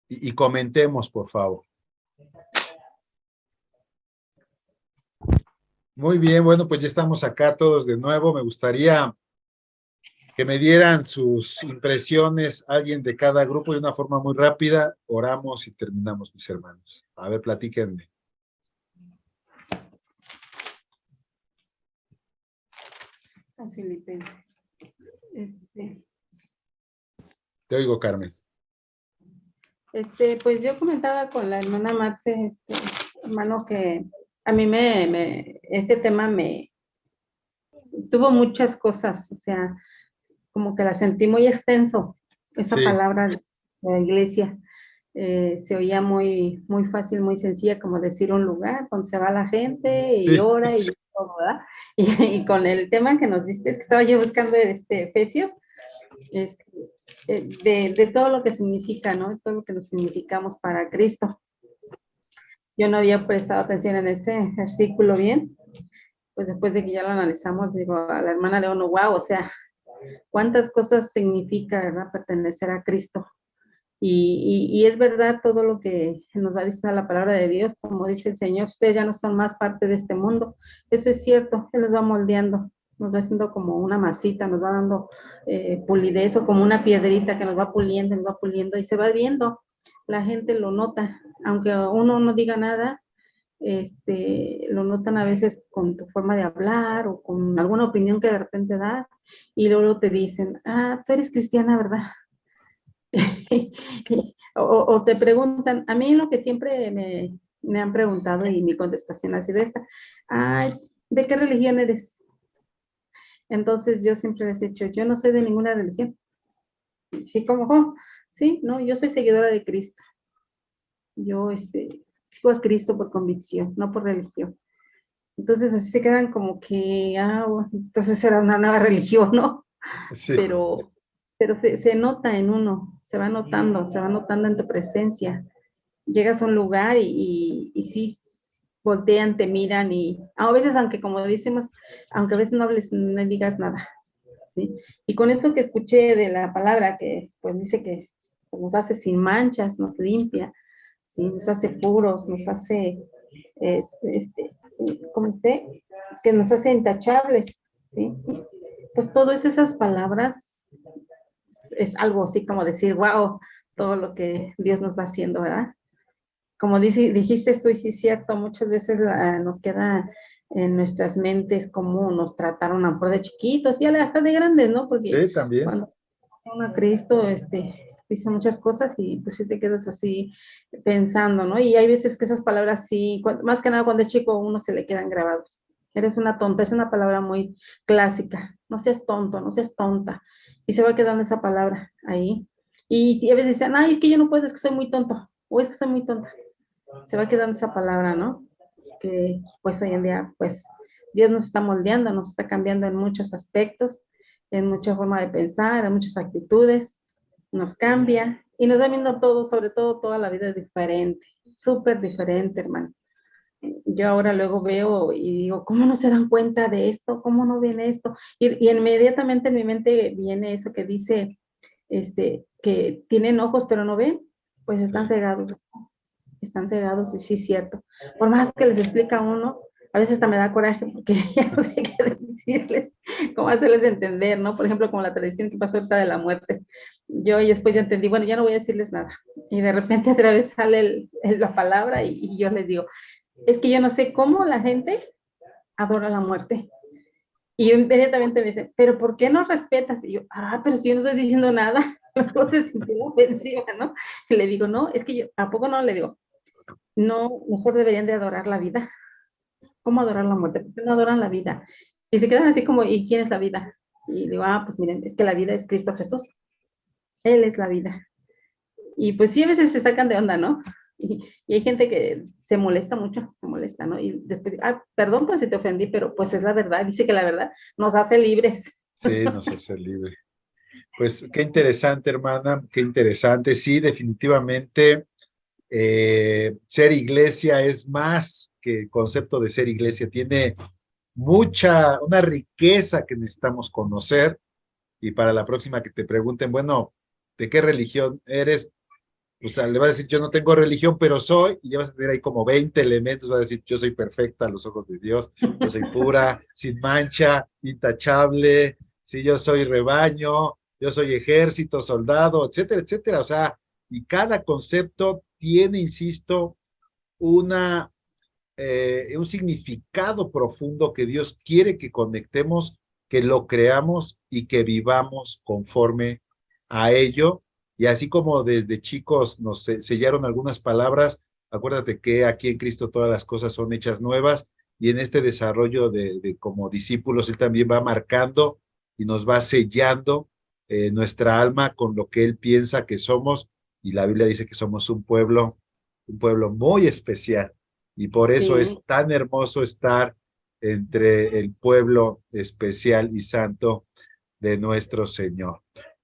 Y comentemos, por favor. Muy bien, bueno, pues ya estamos acá todos de nuevo. Me gustaría que me dieran sus impresiones, alguien de cada grupo, de una forma muy rápida. Oramos y terminamos, mis hermanos. A ver, platíquenme. Filipenses. Te oigo, Carmen. Pues yo comentaba con la hermana Marce, hermano, que a mí este tema me tuvo muchas cosas, o sea, como que la sentí muy extenso, esa Sí. palabra de la iglesia. Se oía muy, muy fácil, muy sencilla, como decir un lugar donde se va la gente y Sí, ora sí. y todo, ¿verdad? Y con el tema que nos diste, es que estaba yo buscando Efesios, de todo lo que significa, ¿no? Todo lo que nos significamos para Cristo. Yo no había prestado atención en ese versículo bien, pues después de que ya lo analizamos, digo, a la hermana León, wow, o sea, cuántas cosas significa, ¿verdad? Pertenecer a Cristo. Y es verdad todo lo que nos va a decir la palabra de Dios, como dice el Señor, ustedes ya no son más parte de este mundo. Eso es cierto, Él los va moldeando, nos va haciendo como una masita, nos va dando pulidez o como una piedrita que nos va puliendo y se va viendo. La gente lo nota, aunque uno no diga nada, lo notan a veces con tu forma de hablar o con alguna opinión que de repente das y luego te dicen, ah, tú eres cristiana, ¿verdad? o te preguntan, a mí lo que siempre me han preguntado y mi contestación ha sido esta, ay, ¿de qué religión eres? Entonces yo siempre les he dicho, yo no soy de ninguna religión. Sí, ¿cómo? Sí, no, yo soy seguidora de Cristo. Yo sigo a Cristo por convicción, no por religión. Entonces así se quedan como que, bueno, entonces era una nueva religión, ¿no? Sí. Pero se nota en uno, se va notando en tu presencia. Llegas a un lugar y sí voltean, te miran y a veces, aunque como decimos, aunque a veces no hables, no digas nada, ¿sí? Y con esto que escuché de la palabra que pues dice que nos hace sin manchas, nos limpia, ¿sí? Nos hace puros, nos hace, ¿cómo dice? Que nos hace intachables, ¿sí? Pues todas esas palabras es algo así como decir, wow, todo lo que Dios nos va haciendo, ¿verdad? Como dijiste tú, y sí es cierto, muchas veces nos queda en nuestras mentes cómo nos trataron a por de chiquitos y hasta de grandes, ¿no? Porque Sí, también. cuando uno a Cristo, dice muchas cosas y pues sí te quedas así pensando, ¿no? Y hay veces que esas palabras sí, más que nada cuando es chico, a uno se le quedan grabados. Eres una tonta, es una palabra muy clásica. No seas tonto, no seas tonta. Y se va quedando esa palabra ahí. Y a veces dicen, ay, es que yo no puedo, es que soy muy tonto, o es que soy muy tonta. Se va quedando esa palabra, ¿no? Que pues hoy en día, pues Dios nos está moldeando, nos está cambiando en muchos aspectos, en mucha forma de pensar, en muchas actitudes, nos cambia y nos va viendo todo, sobre todo toda la vida diferente, súper diferente, hermano. Yo ahora luego veo y digo, ¿cómo no se dan cuenta de esto? ¿Cómo no ven esto? Y inmediatamente en mi mente viene eso que dice, que tienen ojos pero no ven, pues están cegados y sí es cierto. Por más que les explica a uno, a veces hasta me da coraje porque ya no sé qué decirles, cómo hacerles entender, ¿no? Por ejemplo, como la tradición que pasó ahorita de la muerte. Yo y después ya entendí, bueno, ya no voy a decirles nada. Y de repente otra vez sale la palabra y yo les digo, es que yo no sé cómo la gente adora la muerte. Y inmediatamente me dicen, pero ¿por qué no respetas? Y yo, pero si yo no estoy diciendo nada, no se sintió ofensiva, ¿no? Y le digo, no, es que yo, ¿a poco no? Le digo, no, mejor deberían de adorar la vida. ¿Cómo adorar la muerte? ¿Por qué no adoran la vida? Y se quedan así como, ¿y quién es la vida? Y digo, pues miren, es que la vida es Cristo Jesús. Él es la vida. Y pues sí, a veces se sacan de onda, ¿no? Y hay gente que se molesta mucho, se molesta, ¿no? Y después, perdón, pues si te ofendí, pero pues es la verdad. Dice que la verdad nos hace libres. Sí, nos hace libre. Pues qué interesante, hermana, qué interesante. Sí, definitivamente ser iglesia es más que el concepto de ser iglesia. Tiene una riqueza que necesitamos conocer. Y para la próxima que te pregunten, bueno, ¿de qué religión eres? Pues le vas a decir, yo no tengo religión, pero soy, y ya vas a tener ahí como 20 elementos, vas a decir, yo soy perfecta a los ojos de Dios, yo soy pura, sin mancha, intachable, sí, yo soy rebaño, yo soy ejército, soldado, etcétera, etcétera. O sea, y cada concepto tiene, insisto, un significado profundo que Dios quiere que conectemos, que lo creamos y que vivamos conforme a ello. Y así como desde chicos nos sellaron algunas palabras, acuérdate que aquí en Cristo todas las cosas son hechas nuevas y en este desarrollo de como discípulos, Él también va marcando y nos va sellando nuestra alma con lo que Él piensa que somos. Y la Biblia dice que somos un pueblo muy especial y por eso Sí. es tan hermoso estar entre el pueblo especial y santo de nuestro Señor.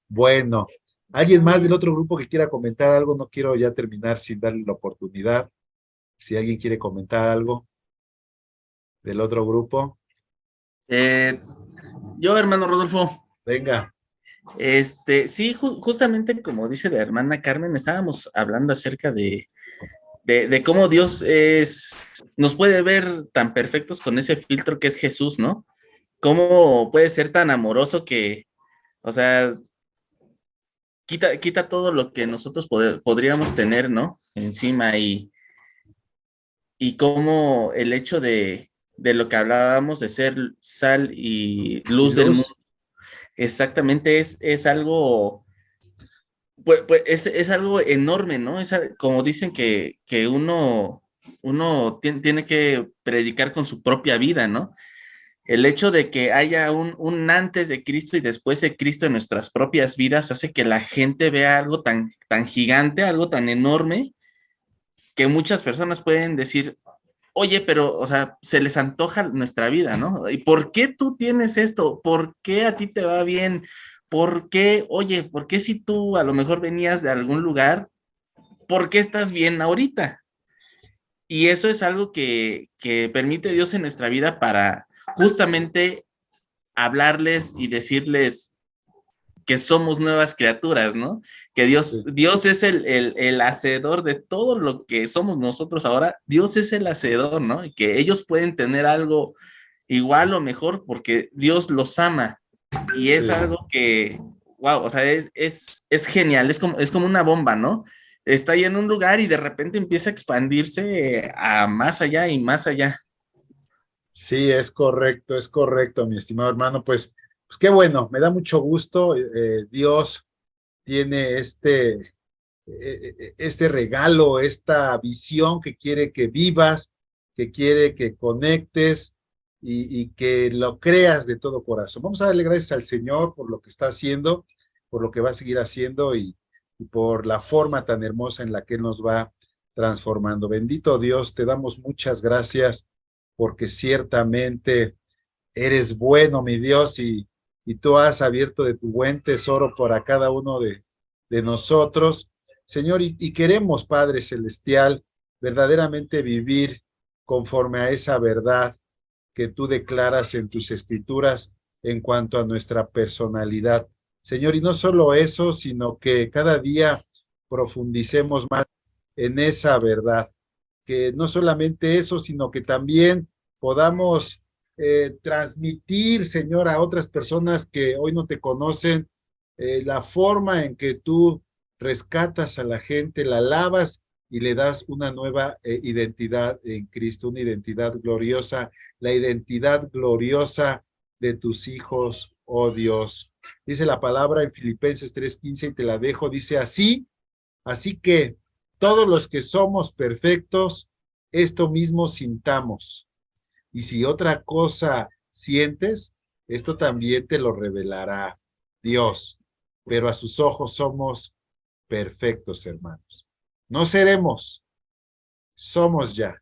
Bueno, ¿alguien más del otro grupo que quiera comentar algo? No quiero ya terminar sin darle la oportunidad. Si alguien quiere comentar algo del otro grupo, Eh, yo, hermano Rodolfo, venga. sí, justamente como dice la hermana Carmen, estábamos hablando acerca de cómo Dios nos puede ver tan perfectos con ese filtro que es Jesús, ¿no? Cómo puede ser tan amoroso que, o sea, quita todo lo que nosotros podríamos tener, ¿no? Encima y cómo el hecho de lo que hablábamos de ser sal y ¿Y luz del mundo, luz? exactamente es algo, pues es algo enorme, ¿no? Como dicen que uno tiene que predicar con su propia vida, ¿no? El hecho de que haya un antes de Cristo y después de Cristo en nuestras propias vidas hace que la gente vea algo tan gigante, algo tan enorme, que muchas personas pueden decir, oye, pero, o sea, se les antoja nuestra vida, ¿no? ¿Y por qué tú tienes esto? ¿Por qué a ti te va bien? ¿por qué, oye, por qué si tú a lo mejor venías de algún lugar, por qué estás bien ahorita? Y eso es algo que permite Dios en nuestra vida para justamente hablarles y decirles que somos nuevas criaturas, ¿no? Que Sí, Dios es el hacedor de todo lo que somos nosotros ahora. Dios es el hacedor, ¿no? Y que ellos pueden tener algo igual o mejor porque Dios los ama. Y es sí. algo que, wow, o sea, es genial, es como una bomba, ¿no? Está ahí en un lugar y de repente empieza a expandirse a más allá y más allá. Sí, es correcto, mi estimado hermano. Pues qué bueno, me da mucho gusto. Dios tiene este regalo, esta visión que quiere que vivas, que quiere que conectes y que lo creas de todo corazón. Vamos a darle gracias al Señor por lo que está haciendo, por lo que va a seguir haciendo y por la forma tan hermosa en la que Él nos va transformando. Bendito Dios, te damos muchas gracias porque ciertamente eres bueno, mi Dios, y tú has abierto de tu buen tesoro para cada uno de nosotros, Señor, y queremos, Padre Celestial, verdaderamente vivir conforme a esa verdad que tú declaras en tus escrituras en cuanto a nuestra personalidad. Señor, y no solo eso, sino que cada día profundicemos más en esa verdad, que no solamente eso, sino que también podamos transmitir, Señor, a otras personas que hoy no te conocen, la forma en que tú rescatas a la gente, la lavas y le das una nueva identidad en Cristo, una identidad gloriosa, la identidad gloriosa de tus hijos, oh Dios. Dice la palabra en Filipenses 3:15 y te la dejo, dice así que todos los que somos perfectos, esto mismo sintamos. Y si otra cosa sientes, esto también te lo revelará Dios. Pero a sus ojos somos perfectos, hermanos. No seremos, somos ya.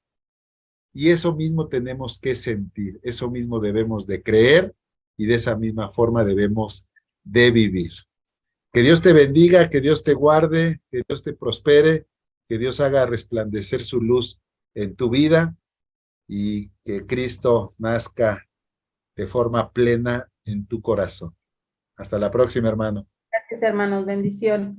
Y eso mismo tenemos que sentir, eso mismo debemos de creer y de esa misma forma debemos de vivir. Que Dios te bendiga, que Dios te guarde, que Dios te prospere, que Dios haga resplandecer su luz en tu vida y que Cristo nazca de forma plena en tu corazón. Hasta la próxima, hermano. Gracias, hermanos. Bendiciones.